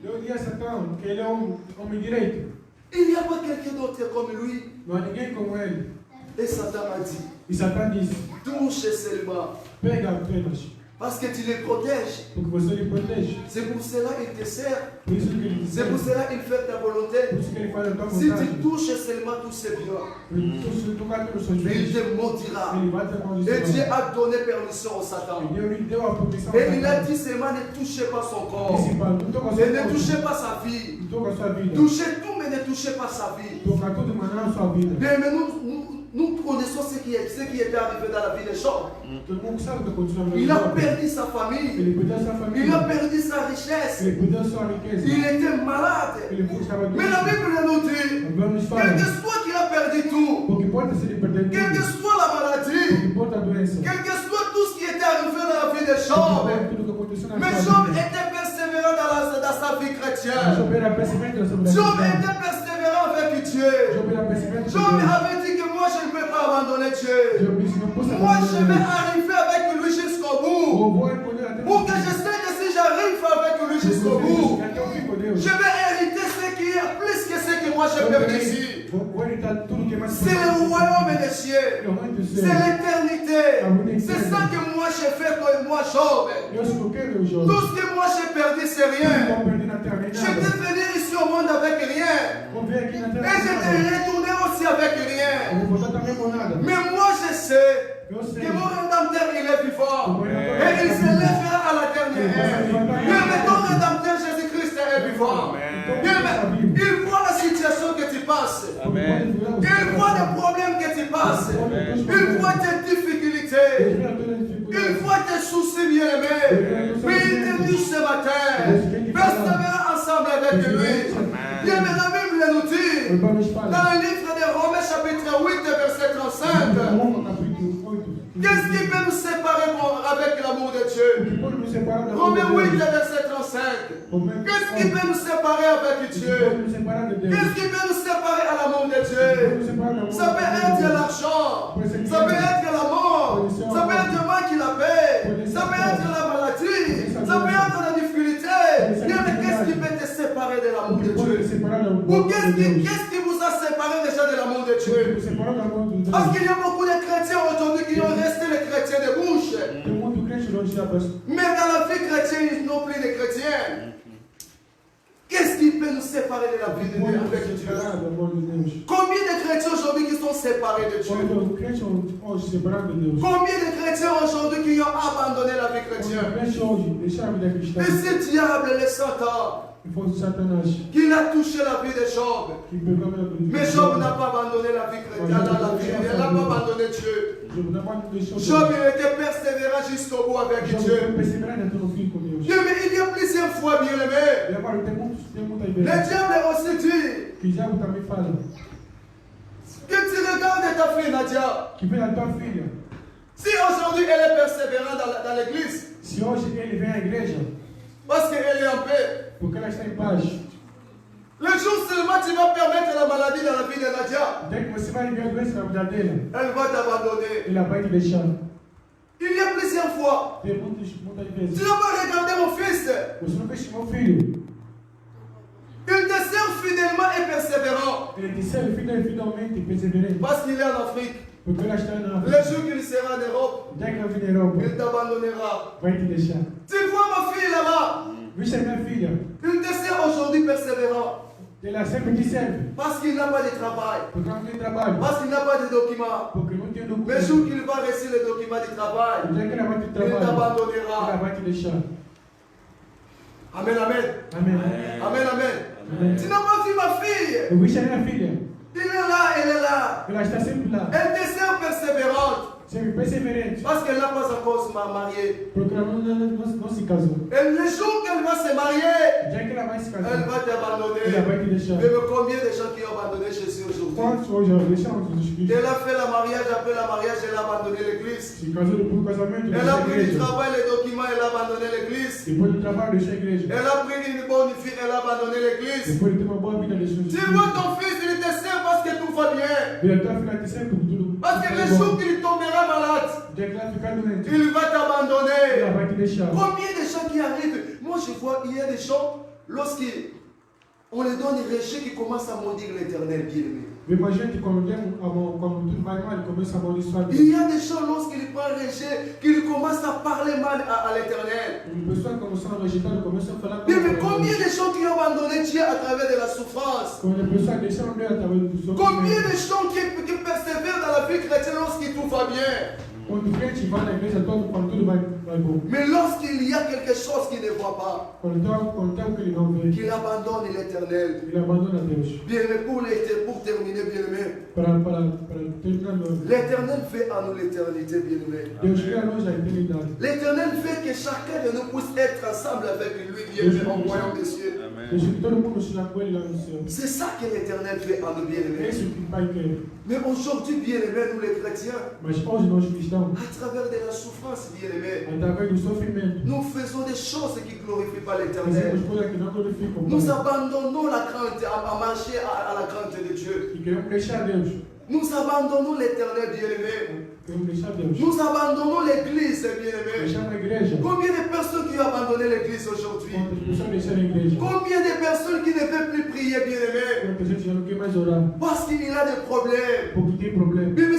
Deus disse a Satã que ele é homem direito. il n'y a pas quelqu'un d'autre comme lui. Não há ninguém como ele. Et Satan a dit, E Satã disse, touche seulement, pega apenas, parce que tu les protèges. porque você lhe protege. C'est pour cela qu'il te sert. Por isso que ele C'est pour cela qu'il fait ta volonté. Por isso que ele faz a tua Si vontade. tu touches seulement tous ces biens, Se tu tocar pelos seus mais il bens, te maudira. ele vai te Et Dieu amaldiçoar. a donné permission au Satan. E Deus lhe deu a permissão. Et il a dit seulement ne touchez pas son corps. Disse, pai, não toca a Et sua ne touchez vida. pas sa vie. Não toca a sua vida. Touchez tout, mais ne touchez pas sa vie. Toca tudo, mas não a sua vida. Bien, mais nous connaissons ce qui est arrivé dans la vie de Job. Todo mundo sabe o que aconteceu na vida Il de a Job. perdu sa famille. Ele perdeu sua Il a família. perdu sa richesse. Ele perdeu sua riqueza. Il était malade. Ele estava Mais la doente. Bible nous dit, A Bíblia nos fala. quel que soit qu'il a perdu tout, O que importa se ele perder quelle que tudo. soit la O que maladie, importa a doença. quel que soit tout ce qui était arrivé dans la vie de O que Job, importa tudo o que aconteceu na mais sua Job vida. était persévérant dans sa vie Mas chrétienne. Job era perseverante na sua vida Job cristã. était persévérant avec Dieu. Job era perseverante com Job Deus. avait dit que moi je ne peux pas abandonner Dieu. Job disse, não posso Moi je vais abandonar arriver avec lui jusqu'au bout. Deus. Vou responder até Pour que je sais que si j'arrive avec lui jusqu'au bout, até o fim com Deus. je vais hériter ce qui est plus que ce que moi j'ai perdu ici. Vou heritar tudo que é mais C'est le royaume des cieux. É o reino do C'est céu. l'éternité. C'est ça que moi j'ai fait comme moi Job. Eu sou o que, meu Job? Tout ce que moi j'ai perdu c'est Eu rien. não perdi na terra nem Je nada. vais venir ici au monde avec rien. Vou vir aqui na Et terra je sem vais nada. retourner aussi avec Eu rien. vou voltar também com nada. Mais moi je sais Eu sei. que mon rédempteur il est vivant. Amen. Et il se lèvera à la dernière heure. Bien, mais ton rédempteur Jésus-Christ est vivant. Bien, mais il voit la situation que tu passes. Il voit les problèmes que tu passes. Il voit tes difficultés. Il voit tes soucis bien-aimés. Mais il te Dans le livre de Romains chapitre 8 verset 35, Roma capítulo 8. qu'est-ce qui peut nous séparer avec l'amour de Dieu? O que pode nos separar da Romains 8 de Deus? verset 35. Romains Qu'est-ce qui peut nous séparer avec O que Dieu? pode nos separar de Deus? Qu'est-ce qui peut nous séparer à l'amour de O que pode Dieu? nos separar do amor Ça peut de être Deus? l'argent, ça peut être la mort, ça peut être le manque qui la paix, ça peut être la maladie, ça peut être la difficulté. Bien, mais qu'est-ce qui peut te séparer de O l'amour que de pode nos Dieu? separar do Ou amor de qu'est-ce Deus? qui vous a séparé déjà de l'amour de O que Dieu? nos separar do amor de Deus? Parce qu'il y a beaucoup de chrétiens aujourd'hui qui ont resté les chrétiens de bouche. Tem muito crente longe da pessoa. Mais dans la vie chrétienne, ils n'ont plus de chrétiens. Qu'est-ce qui peut nous séparer de la vie de Dieu Pode nos avec Dieu? separar do amor de Deus. Combien de chrétiens aujourd'hui qui sont séparés de Dieu? Quando o crente hoje separado de Deus. Combien de chrétiens aujourd'hui qui ont abandonné la vie Quando o chrétienne? crente hoje deixar a vida cristã, Et ce diable, le Satan, e fosse Satanás qui a touché la vie de Job. que pegou a vida de Mais Job n'a pas abandonné la vie chrétienne, il n'a pas abandonné Dieu. Job n'a pas deixou Job il était persévérant jusqu'au bout avec Job Dieu. perseverante até no fim com Deus. Dieu, mais il y a plusieurs fois, bien aimé, E agora tem muitas le vezes diable aussi dit que diabo também fala que tu regardes ta fille Nadia. que vem a tua filha. Si aujourd'hui elle est persévérante dans l'église, Se hoje ele vem à igreja, parce qu'elle est en paix, porque ela está em paz, le jour seulement tu vas permettre la maladie dans la vie de Nadia, até que você vai ver a doença na vida dela, elle va t'abandonner. ela vai te deixar. Il y a plusieurs fois. Tem muitas Tu vezes. n'as pas regardé mon fils. Você nunca estimou filho. Il te sert fidèlement et persévérant. Ele te serve fidelmente, perseverante, Parce qu'il est en Afrique. porque ela está na Le jour qu'il sera en Europe, Já que ela vem na Europa, il t'abandonnera. vai te deixar. Tu vois ma fille là-bas. Vixe a minha filha, Il te sert aujourd'hui persévérant. ela sempre te serve, Parce qu'il n'a pas de travail. porque ela não tem trabalho, Parce qu'il n'a pas de documents. porque não tem Le documento. jour qu'il va recevoir les documents du travail, Já que ela vai ter il trabalho, ela t'abandonnera. vai te deixar. Amen, amen. Amém. Amen, amen. Amém. Tu n'as pas vu ma fille. Eu vixe a minha filha, Il est là, elle est là. ela está sempre lá, Elle te sert persévérante. sempre perseverante, Parce qu'elle n'a pas encore se marié. porque ela não se casou. Et le jour qu'elle va se marier, Já que ela vai se elle casar, va t'abandonner. ela vai te deixar. Mais combien de gens qui ont abandonné Jésus aujourd'hui? Quantos hoje deixaram Jesus Cristo? Elle a fait le mariage, après le mariage, elle a abandonné l'église. Se casou depois do casamento, Elle a deixou a pris du igreja. travail, les documents, elle a abandonné l'église. Depois do trabalho, deixou a igreja. Elle a pris une bonne vie, elle a abandonné l'église. Depois de ter uma boa vida, deixou Jesus Tu Cristo. vois ton fils, il te sert parce que tout va bien. E a tua filha te serve por tudo. Parce que le jour qu'il tombera malade, Já que ela ficar doente, il va ela t'abandonner. vai te deixar. Combien de gens qui arrivent? Moi, je vois, il y a des gens, lorsqu'on les donne des rejet, qui commencent à maudire l'éternel bien-aimé. Vê mais gente, quando tudo vai mal, começa a amaldiçoar Il y Deus. a des gens, lorsqu'ils prennent rejet, qu'ils commencent à parler mal à l'éternel. Uma pessoa começou a rejeitar, começou a falar Mais mal. combien de gens qui ont abandonné Dieu à travers de la souffrance? Quando a pessoa deixaram Deus através do seu Combien de gens qui persévèrent dans la vie chrétienne lorsqu'il tout va bien? Quando o crente vai na igreja, quando tudo vai bom. Mais lorsqu'il y a quelque chose qu'il ne voit pas, Quando tem o que ele não vê, qu'il abandonne l'éternel. ele abandona Deus. Bien-aimé, pour terminer, bien-aimé, Para terminar, l'éternel fait à nous l'éternité, bien-aimé. Deus quer a nós a eternidade. L'éternel fait que chacun de nous puisse être ensemble avec lui, bien-aimé, au royaume des cieux. Deus que todo mundo esteja com ele lá no céu. C'est ça que l'éternel fait à nous, É bien-aimés. isso que o Pai quer. Mais aujourd'hui, bien-aimés, nous les chrétiens, Mas hoje nós cristãos, à travers de la souffrance, bien-aimés, através do sofrimento, nous faisons des choses qui ne glorifient pas fazemos l'éternel. coisas que não glorificam o Nous Pai. abandonnons la crainte à marcher à la crainte de Dieu. E queremos deixar Deus. Nous abandonnons l'éternel, bien-aimé. Queremos deixar Deus. Nous abandonnons l'église, bien-aimé. Deixar a igreja. Combien de personnes qui ont abandonné l'église aujourd'hui? Quantas pessoas deixaram a igreja? Combien de personnes qui ne veulent plus prier, bien-aimé? Quantas gente já não quer mais orar? Parce qu'il y a des problèmes. Porque tem problema. Mais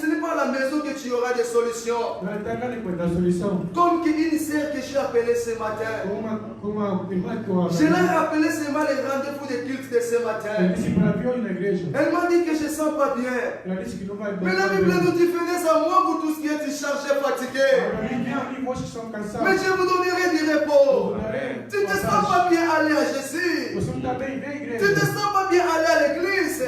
ce n'est pas à la maison que tu auras des solutions. Não está lá depois da solução. Comme une sœur que j'ai appelée ce matin. Com uma irmã que eu Je l'ai appelé seulement les rendez-vous de culte de ce Ela matin. disse para vir hoje na igreja. Elle m'a dit que je ne sens pas bien. Ela disse que não vai Mais la Bible nous dit, venez à moi, vous tous qui êtes chargés, fatigués. Vós que estão cansados. Mais je vous donnerai du repos. Tu ne te sens pas bien aller à Jésus. Você não está bem, vem à igreja. Tu ne te sens pas bien aller à l'église.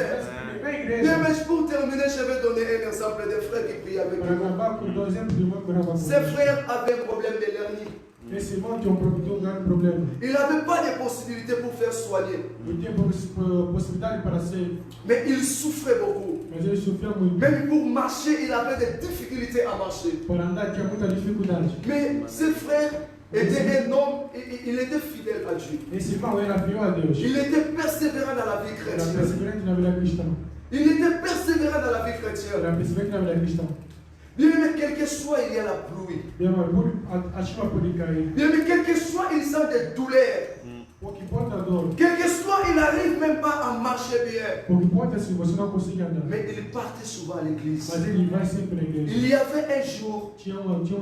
Vem à Mais igreja. pour terminer, je vais donner un exemple de frères qui prient avec Para nous. acabar com 2 exemplos de irmão que orava com Ces Deus. frères avaient un problème de l'hernie. Et c'est moi qui ai un grand problème. Il n'avait pas de possibilités pour faire soigner. Eu tinha possibilidade para ser, Mais il souffrait beaucoup. mas ele sofria muito. Même pour marcher, il avait des difficultés à marcher. Para andar tinha muita dificuldade. Mais ses frères étaient un homme, il était fidèle à Dieu. Esse irmão era fiel a Deus. Il était persévérant dans la vie Era chrétienne. perseverante na vida cristã. Il était persévérant dans la vie chrétienne. Era perseverante na vida cristã. Bien aimé, quel que soit, il y a la pluie. Bien, mas a chuva pode cair. Bien aimé, quel que soit, il sent des douleurs. O que importa a dor. Quel que soit, il n'arrive même pas à marcher bien. O que importa é se você não consegue andar. Mais il partait souvent à l'église. Mas ele vai sempre na igreja. Il y avait un jour, Tinha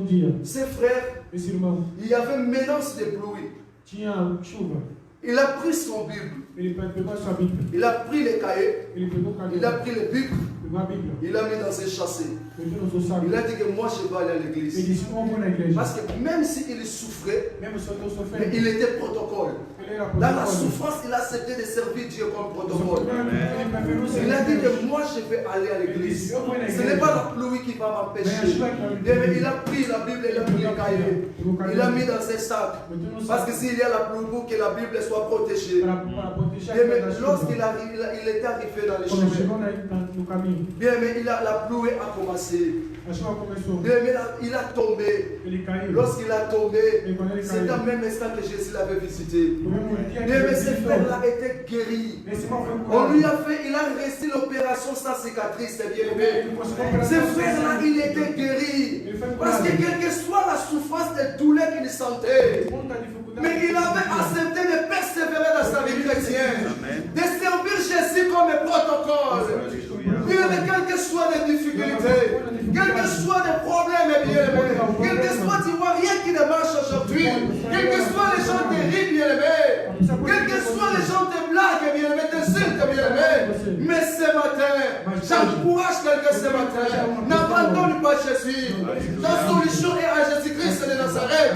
dia. ses frères, Esse irmão il y avait une menace de pluie. tinha chuva. Il a pris son Bible, Ele pegou a sua Bíblia. il a pris les cahiers, Ele pegou o il a caderno. pris les Bibles, Pegou a Bíblia. il a mis dans ses chassés. Meteu no seu saco. Il a dit que moi je vais aller à Ele l'église. disse: não vou na igreja. Parce que même s'il souffrait, Mesmo se eu estou mais sofrendo. il était protocole. Ele era Dans la protocolo. souffrance, il a accepté de servir Dieu comme protocole. Ele preferiu ser Il a dit Deus. que moi je vais aller à l'église. Eu vou na Ce igreja. n'est pas la pluie qui va Nem a m'empêcher. chuva que vai me Bien, mais il a pris la Bible, il a pris les cahiers. Il a mis dans ses sacs. Meteu no Parce saco. que s'il y a la pluie, pour que la Bible soit protégée. Para proteger Bien, a mais da chuva. lorsqu'il arrive, il était arrivé dans les Quando chemins. chegou no caminho, Bien, mais la pluie a commencé. a chuva começou. Bien, mais il a tombé. Ele caiu. Lorsqu'il a tombé, Et quand il c'est caiu, dans le même instant que Jésus l'avait visité. no mesmo dia que Bien, mais ele ce visitou, frère-là était guéri. esse irmão foi On lui curado. a fait, il a réussi l'opération sans cicatrice, c'est bien aimé. Ele conseguiu operar Ce sua frère-là, cabeça. il était guéri. Ele foi Parce que curado. quelle que soit la souffrance des douleurs qu'il sentait, Muita dificuldade. mais il avait accepté de persévérer dans sa vie chrétienne, de servir Jésus comme un protocole. Bien, mais quelles que soient les difficultés, quels que soient les problèmes, bien aimé, quel que soit, tu vois, rien qui ne marche aujourd'hui, quels que soient les gens terribles, bien aimé, quels que soient les gens te blaguent, bien aimé, t'insultent, bien aimé, mais ce matin, j'encourage quelqu'un ce matin, n'abandonne pas Jésus. Ta solution est à Jésus-Christ de Nazareth.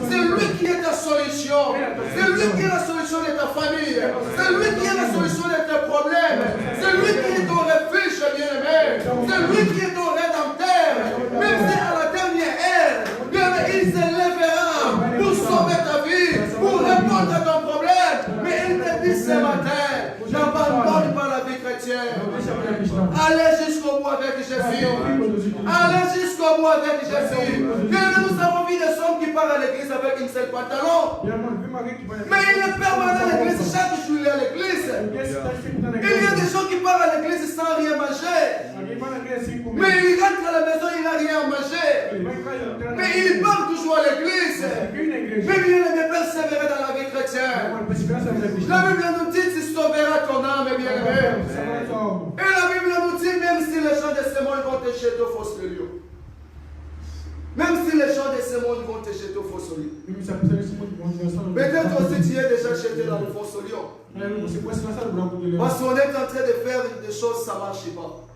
C'est lui qui est ta solution. C'est lui qui est la solution de ta famille. C'est lui qui est la solution de tes problèmes. C'est lui qui est ton refuge, bien-aimé. C'est lui qui est ton rédempteur. Même si à la dernière heure, bien-aimé, il se lèvera pour sauver ta vie, pour répondre à ton problème. Mais il te dit ce matin, n'abandonne pas la vie chrétienne. Allez jusqu'au bout avec Jésus. Allez jusqu'au bout avec Jésus. Bien, nous avons vu des hommes qui partent à l'église avec une seule pantalon. Mais il est permanent à l'église, chaque jour il est à l'église. Il y a des gens qui partent à l'église sans rien manger. Mais il rentre à la maison, il n'a rien à manger. Mais il part toujours à l'église. Mais bien aimé, persévérer dans la vie chrétienne. La Bible nous dit, tu sauveras ton âme, bien aimé. Et la Bible nous dit, même si les gens de ce monde vont te jeter au faux lieu. Même si les gens de ce monde vont te jeter au faux lieu. Peut-être aussi tu es déjà jeté dans le faux lieu. Parce qu'on est en train de faire des choses, ça ne marche pas.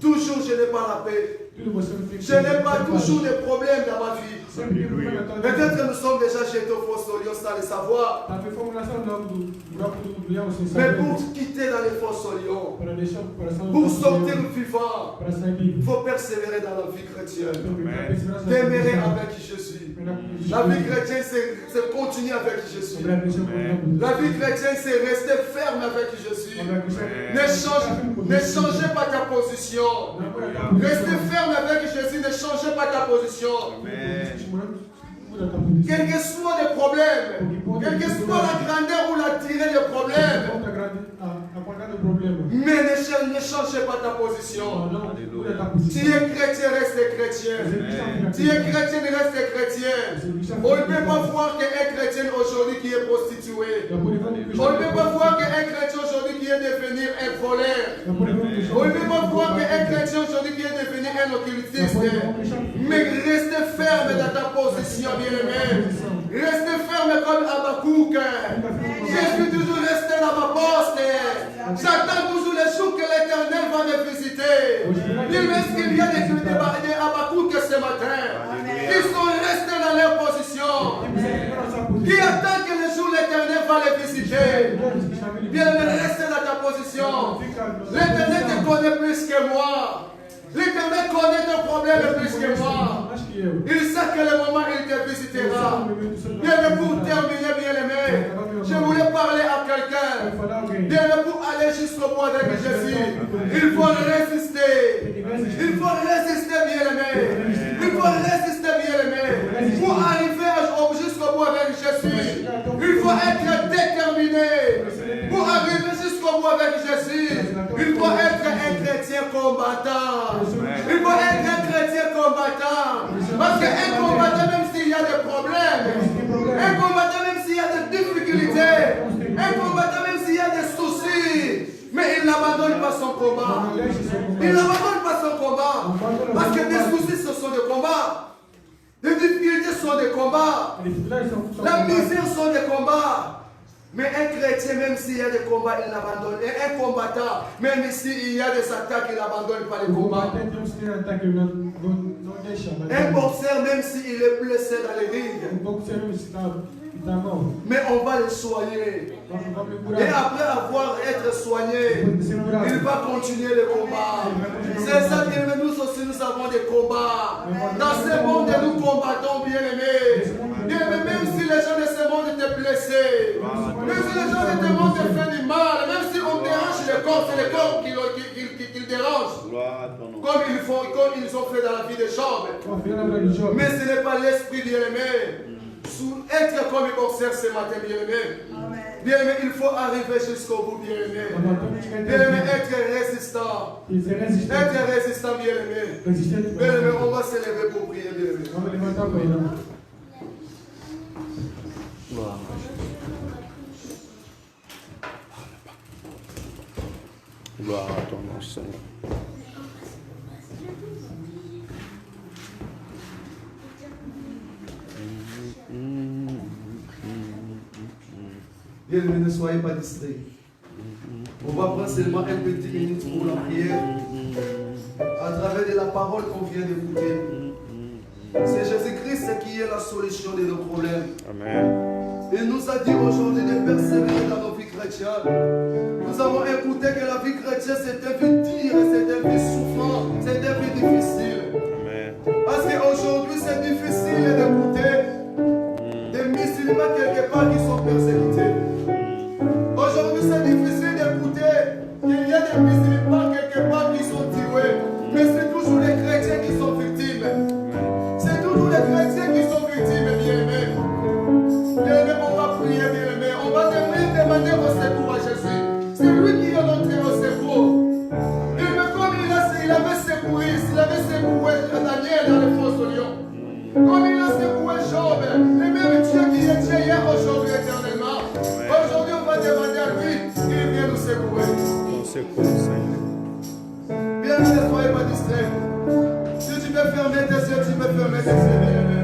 Toujours je n'ai pas la paix. Je n'ai pas toujours des problèmes dans ma vie. Peut-être que nous sommes déjà jetés au faux lieu sans le savoir. Mais pour quitter dans les faux lieux, pour sortir vivant, il faut persévérer dans la vie chrétienne. Demeurer avec Jésus. La vie chrétienne, c'est continuer avec Jésus. La vie chrétienne, c'est rester ferme avec Jésus. Ne changez pas ta position. Restez ferme avec Jésus, ne changez pas ta position. Quel que soit les problèmes, quelle que soit la grandeur ou la durée des problèmes, mais ne changez pas ta position. Tu es chrétien, reste chrétien. Tu es chrétien, reste chrétien. On ne peut pas voir qu'un chrétien aujourd'hui qui est prostitué. On ne peut pas voir qu'un chrétien aujourd'hui qui est devenu un voleur. On ne peut pas voir qu'un chrétien aujourd'hui qui est devenu un occultiste. Mais restez ferme dans ta position, bien-aimé. Restez ferme comme Habakkuk. Je suis toujours resté dans ma poste. J'attends toujours les jours que l'Éternel va me visiter. Est-ce qu'il y a des Habakkuk ce matin? Ils sont restés dans leur position. Qui attend que le jour l'Éternel va les visiter? Bien, restez dans ta position. L'Éternel te connaît plus que moi. L'Éternel connaît ton problème plus que moi. Acho que eu. Il sait que le moment il te visitera. Bien pour terminer, bien aimé, je voulais parler à quelqu'un. Bien pour aller jusqu'au bout avec Jésus. Il faut résister. Il faut résister, bien aimé. Il faut résister, bien aimé. Pour arriver jusqu'au bout avec Jésus, il faut être déterminé. Pour arriver jusqu'au bout avec Jésus, il faut être un chrétien combattant. Il faut être un chrétien combattant. Parce qu'un combattant, même s'il y a des problèmes, un combattant, même s'il y a des difficultés, un combattant, même s'il y a des soucis, mais il n'abandonne pas son combat. Il n'abandonne pas son combat. Parce que des soucis, ce sont des combats. Les difficultés sont des combats. La misère sont des combats. Mais un chrétien, même s'il y a des combats, il n'abandonne. Et un combattant, même s'il y a des attaques, il n'abandonne pas les combats. Un boxeur, même s'il est blessé dans les rings, mais on va le soigner. Et après avoir été soigné, il va continuer le combat. C'est ça que nous aussi nous avons des combats. Dans ce monde, nous combattons, bien aimés. Même si les gens de ce monde étaient blessés, même si les gens de ce monde te font du mal, même si on dérange le corps, c'est le corps qui dérange. Comme ils ont fait dans la vie de Job. Mais ce n'est pas l'esprit, bien aimé. Être comme un boxeur ce matin, bien aimé. Bien aimé, il faut arriver jusqu'au bout, bien aimé. Bien aimé, être résistant. Être résistant, bien aimé. Bien aimé, on va se lever pour prier, bien aimé. Gloire à ton nom, Seigneur. Bien aimé, ne soyez pas distraits. On va prendre seulement un petit minute pour la prière. À travers de la parole qu'on vient d'écouter. C'est Jésus-Christ qui est la solution de nos problèmes. Amen. Il nous a dit aujourd'hui de persévérer dans nos vies chrétiennes. Nous avons écouté que la vie chrétienne c'est une vie dure, c'est une vie souffrante, c'est une vie difficile. Amen. Parce qu'aujourd'hui c'est difficile d'écouter des musulmans quelque part qui sont persécutés. Aujourd'hui c'est difficile d'écouter qu'il y a des musulmans quelque part qui sont tués. Mais c'est toujours les chrétiens qui sont victimes. C'est toujours les chrétiens qui sont victimes, bien aimés. Bien aimés, on va prier, bien aimés. On va demander au secours à Jésus. C'est lui qui est entré au secours. Comme il avait secoué Daniel dans les fosses de lion. Comme il a secoué Job. Le même Dieu qui est Dieu hier, aujourd'hui, éternellement. Aujourd'hui, on va demander à lui qu'il vienne nous secouer. Ton secours, Seigneur. Bien, ne soyez pas distraits. Si tu peux fermer tes yeux, tu peux fermer tes yeux, bien aimé.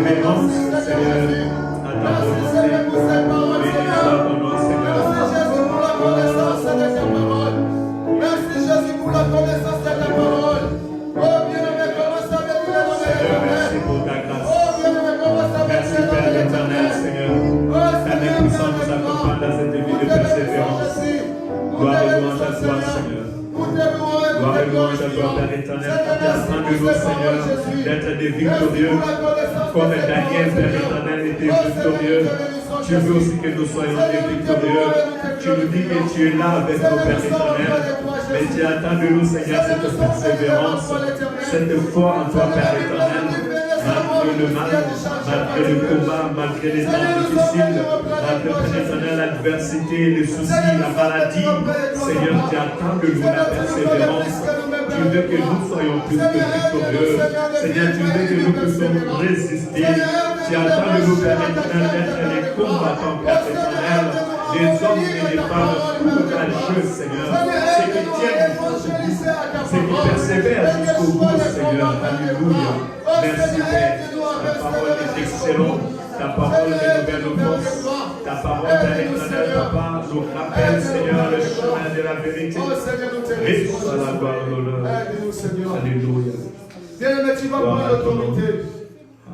obéissance, Seigneur, à ta volonté. Béni soit ton nom, Seigneur. Merci Jésus pour la connaissance de ta parole. Merci Jésus pour la connaissance de ta parole. Oh bien-aimé, commence à bénir le nom de Seigneur, merci l'Éternel. pour ta grâce. Oh bien-aimé, commence à bénir Merci le nom Père de éternel, l'Éternel. Seigneur. Oh Ta main Seigneur, puissante nous accompagne dans cette vie de persévérance. Gloire et louange à toi, Seigneur. Gloire et louange à toi, Père éternel. Apprends de nous, Seigneur, d'être des victorieux. Comme Daniel, Père éternel, était victorieux. Tu veux aussi que nous soyons des victorieux. Tu nous dis que tu es là avec nous, Père éternel. Mais tu attends de nous, Seigneur, cette persévérance, cette foi en toi, Père éternel. Malgré le mal, malgré le combat, malgré les temps difficiles, malgré, Père éternel, l'adversité, les soucis, la maladie, Seigneur, tu attends de nous la persévérance. Tu veux que nous soyons plus que victorieux. Seigneur, tu veux que nous puissions résister. Tu attends de nous, Père éternel, d'être les combattants, Père éternel, des hommes et des femmes courageux, Seigneur. C'est qui tiennent jusqu'au bout, c'est qui persévèrent jusqu'au bout, Seigneur. Alléluia. Merci, Père. Ta parole est excellente. Ta parole rénouvelle nos forces. Ta parole, Père éternel, Papa, nous rappelle, Seigneur, le chemin de la vérité. Et soit la gloire et l'honneur. Alléluia. Bien-aimé, tu vas prendre l'autorité.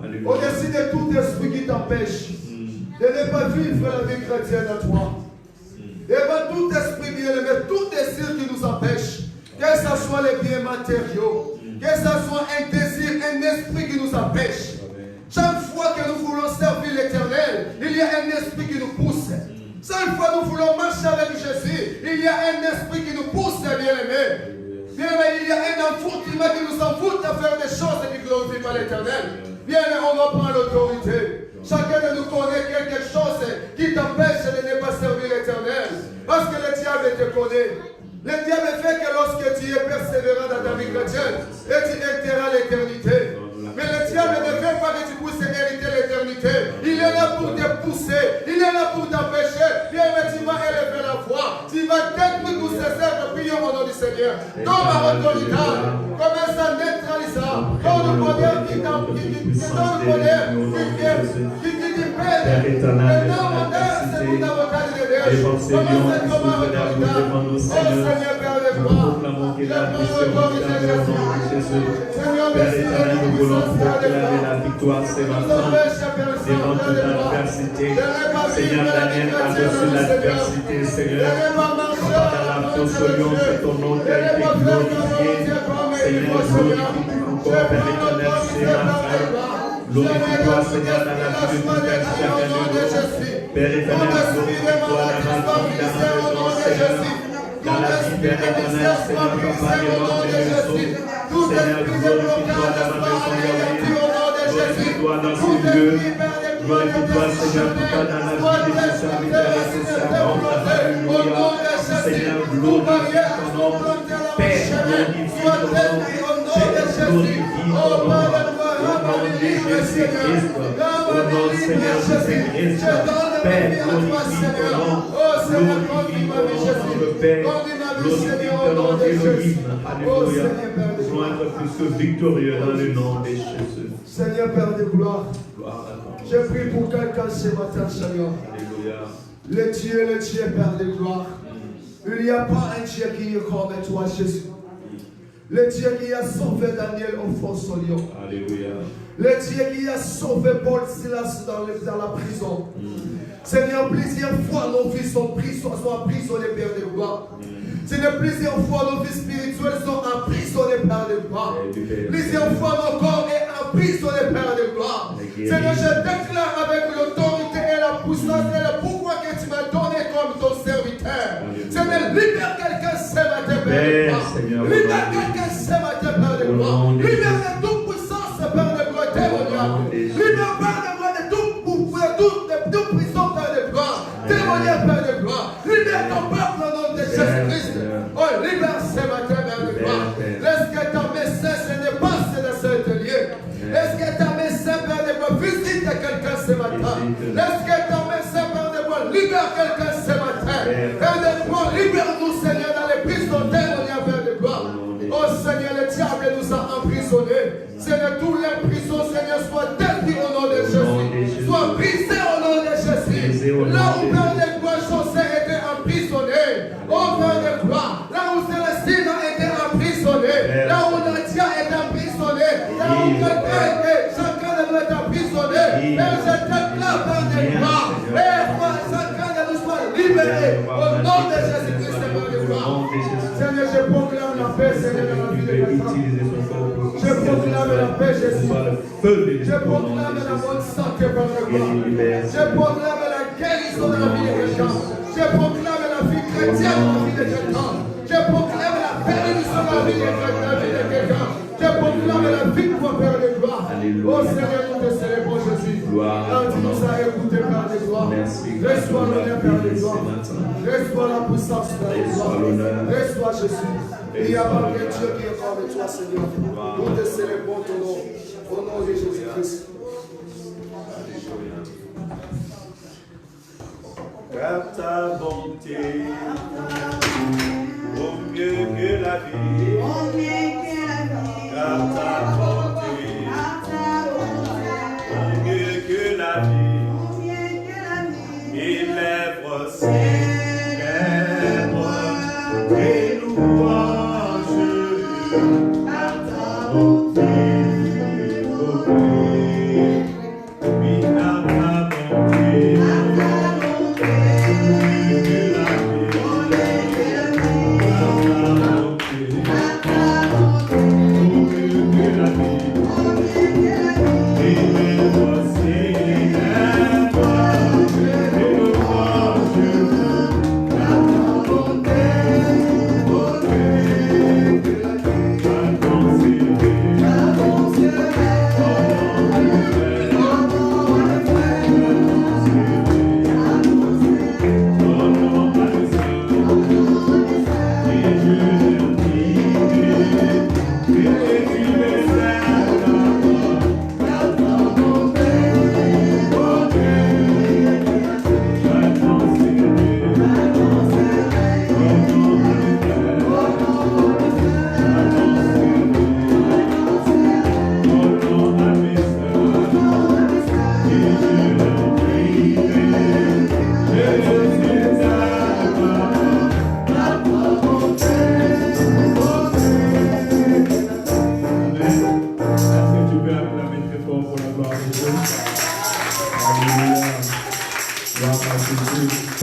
Alléluia. Au-dessus de tout esprit qui t'empêche de ne pas vivre la vie chrétienne à toi. Et pas tout esprit bien-aimé, tout désir qui nous empêche, que ce soit les biens matériaux, que ce soit un désir, un esprit qui nous empêche. Chaque fois que nous voulons servir l'Éternel, il y a un esprit qui nous pousse. Chaque fois que nous voulons marcher avec Jésus, il y a un esprit qui nous pousse, bien-aimé. Bien-aimé, il y a un enfourtement qui nous envoûte à faire des choses qui glorifient pas l'Éternel. Bien-aimé, on va prendre l'autorité. Chacun de nous connaît quelque chose qui t'empêche de ne pas servir l'Éternel. Parce que le diable te connaît. Le diable fait que lorsque tu es persévérant dans ta vie chrétienne, et tu hériteras l'éternité. Mais le diable ne veut pas que tu puisses hériter l'éternité. Il est là pour te pousser. Il est là pour t'empêcher. Bien, mais tu vas élever la voix. Tu vas détruire tous ces êtres. Prions au nom du Seigneur. Comme à l'autorité, commence à neutraliser. Dans le bonheur qui Père éternel, évangélions qui s'ouvrent la bouche devant nous, Seigneur. Nous proclamons qu'il a poussé au nom de Jésus. Père éternel, nous voulons proclamer la victoire ce matin devant toute adversité. Seigneur, Daniel a reçu l'adversité, Seigneur. Papa, dans la fausse lion, c'est ton nom qui a été glorifié. Seigneur, glorifie encore, Père éternel, ce matin. Glorifie-toi, Seigneur, dans la vie de tout Père, chacun de nous. Père éternel, glorifie-toi dans la vie, dans la maison, Seigneur. Dans la vie, Père éternel, Seigneur, Papa, et l'homme de maison. Seigneur, glorifie-toi dans la maison, glorifie-toi dans ce lieu. Glorifie-toi, Seigneur, Papa, dans la vie de tes serviteurs et tes servantes. Alléluia. Seigneur, glorifie ton nom. Père, glorifie ton nom. Père, glorifie ton nom. Au nom de Jésus-Christ, au nom du Seigneur Jésus-Christ, Père, glorifie ton nom, glorifie ton nom, le Père, glorifie ton nom, Elohim, alléluia. Nous voulons être plus que victorieux dans le nom de Jésus. Seigneur, Père de gloire, Gloire à toi. je prie pour quelqu'un ce matin, Seigneur. Alléluia. Le Dieu, Père de gloire. Il n'y a pas un Dieu qui est comme toi, Jésus. Le Dieu qui a sauvé Daniel au fosse au lion. Alléluia. Le Dieu qui a sauvé Paul Silas dans la prison. Seigneur, plusieurs fois nos vies sont emprisonnés, Père de gloire. Seigneur, plusieurs fois nos vies spirituelles sont emprisonnées, Père de gloire. Plusieurs fois nos corps est emprisonné, Père de gloire. Seigneur, je déclare avec l'autorité et la puissance et le pouvoir que tu m'as donné comme ton serviteur. Seigneur, libère quelqu'un ce matin, Père de gloire. Libère quelqu'un ce matin, Père de gloire. Libère de toute puissance, Père de gloire, témoignage. Libère, Père de gloire, de toute prison, Père de gloire. Témoignage, Père de gloire. Libère ton peuple au nom de Jésus-Christ. Oh, libère ce matin, Père de gloire. Laisse que ta message se dépasse dans cet lieu. Laisse que ta message, Père de gloire, visite quelqu'un ce matin. Laisse que ta message, Père de gloire, libère quelqu'un ce matin. Père de gloire, libère-nous, Seigneur, dans les prisons, témoignage, Père de gloire. Oh Seigneur, le diable nous a emprisonnés. Seigneur, tous les prisons, Seigneur, soient détruits au nom de Père, je déclare, Père, des gloires. Et moi, chacun de nous soit libéré au nom de Jésus-Christ, Père de gloire. Seigneur, je proclame la paix, Seigneur, dans la vie de quelqu'un. Je proclame la paix, Jésus. Je proclame la bonne santé, Père de gloire. Je proclame la guérison dans la vie de quelqu'un. Je proclame la vie chrétienne dans la vie de quelqu'un. Je proclame la bénédiction dans la vie de quelqu'un. Je proclame la victoire, Père de gloire. Oh Seigneur, nous te célébrons, Jésus. Quand tu nous as écouté, Père de gloire. Reçois l'honneur, Père de gloire. Reçois la puissance, Père de gloire. Reçois Jésus. Il n'y a pas de Dieu qui est comme toi, Seigneur. Nous te célébrons ton nom. Au nom de Jésus-Christ. Car ta bonté vaut mieux que la vie. Car ta bonté vaut mieux que la vie. Mes lèvres célèbrent tes louanges. Car ta bonté vaut mieux. Oui, car ta bonté.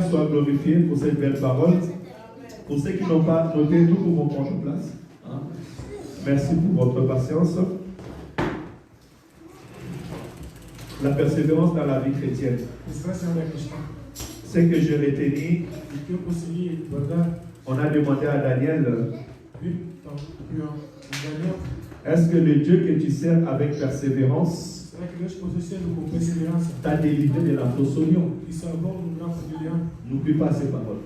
Sois glorifié pour cette belle parole. Pour ceux qui n'ont pas noté, nous pouvons prendre place. Merci pour votre patience. La persévérance dans la vie chrétienne. Ce que je retenais, on a demandé à Daniel, est-ce que le Dieu que tu sers avec persévérance t'a délivré de la fausse oignon? N'oublie pas ces paroles.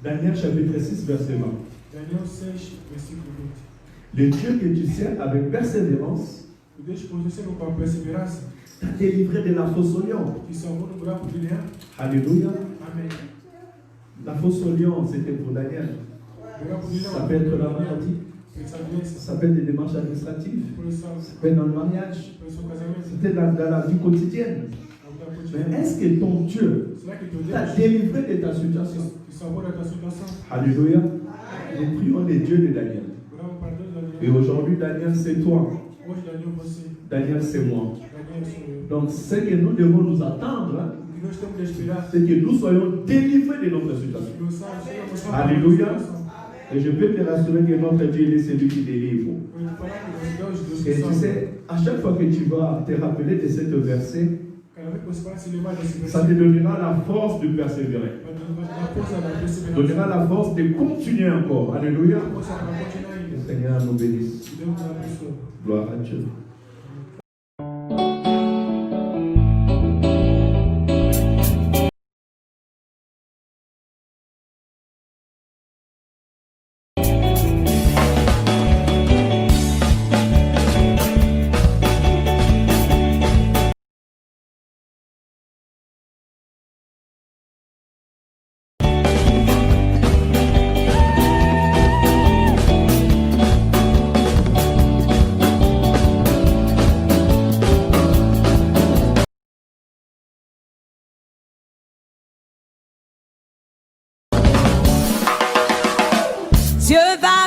Daniel chapitre 6, verset 20. Le Dieu que tu sers avec persévérance t'a délivré de la fausse oignon. Alléluia. La fausse oignon, c'était pour Daniel. Ça peut être la maladie. Ça peut être des démarches administratives. Ça peut être dans le mariage. C'était dans la vie quotidienne. Mais est-ce que ton Dieu t'a délivré de ta situation? Alléluia. Nous prions les dieux de Daniel. Et aujourd'hui, Daniel, c'est toi. Daniel, c'est moi. Donc, ce que nous devons nous attendre, c'est que nous soyons délivrés de notre situation. Alléluia. Et je peux te rassurer que notre Dieu est celui qui délivre. Et tu sais, à chaque fois que tu vas te rappeler de cette verset, ça te donnera la force de persévérer. Donnera la force de continuer encore. Alléluia. Le Seigneur nous bénisse. Gloire à Dieu. Dieu va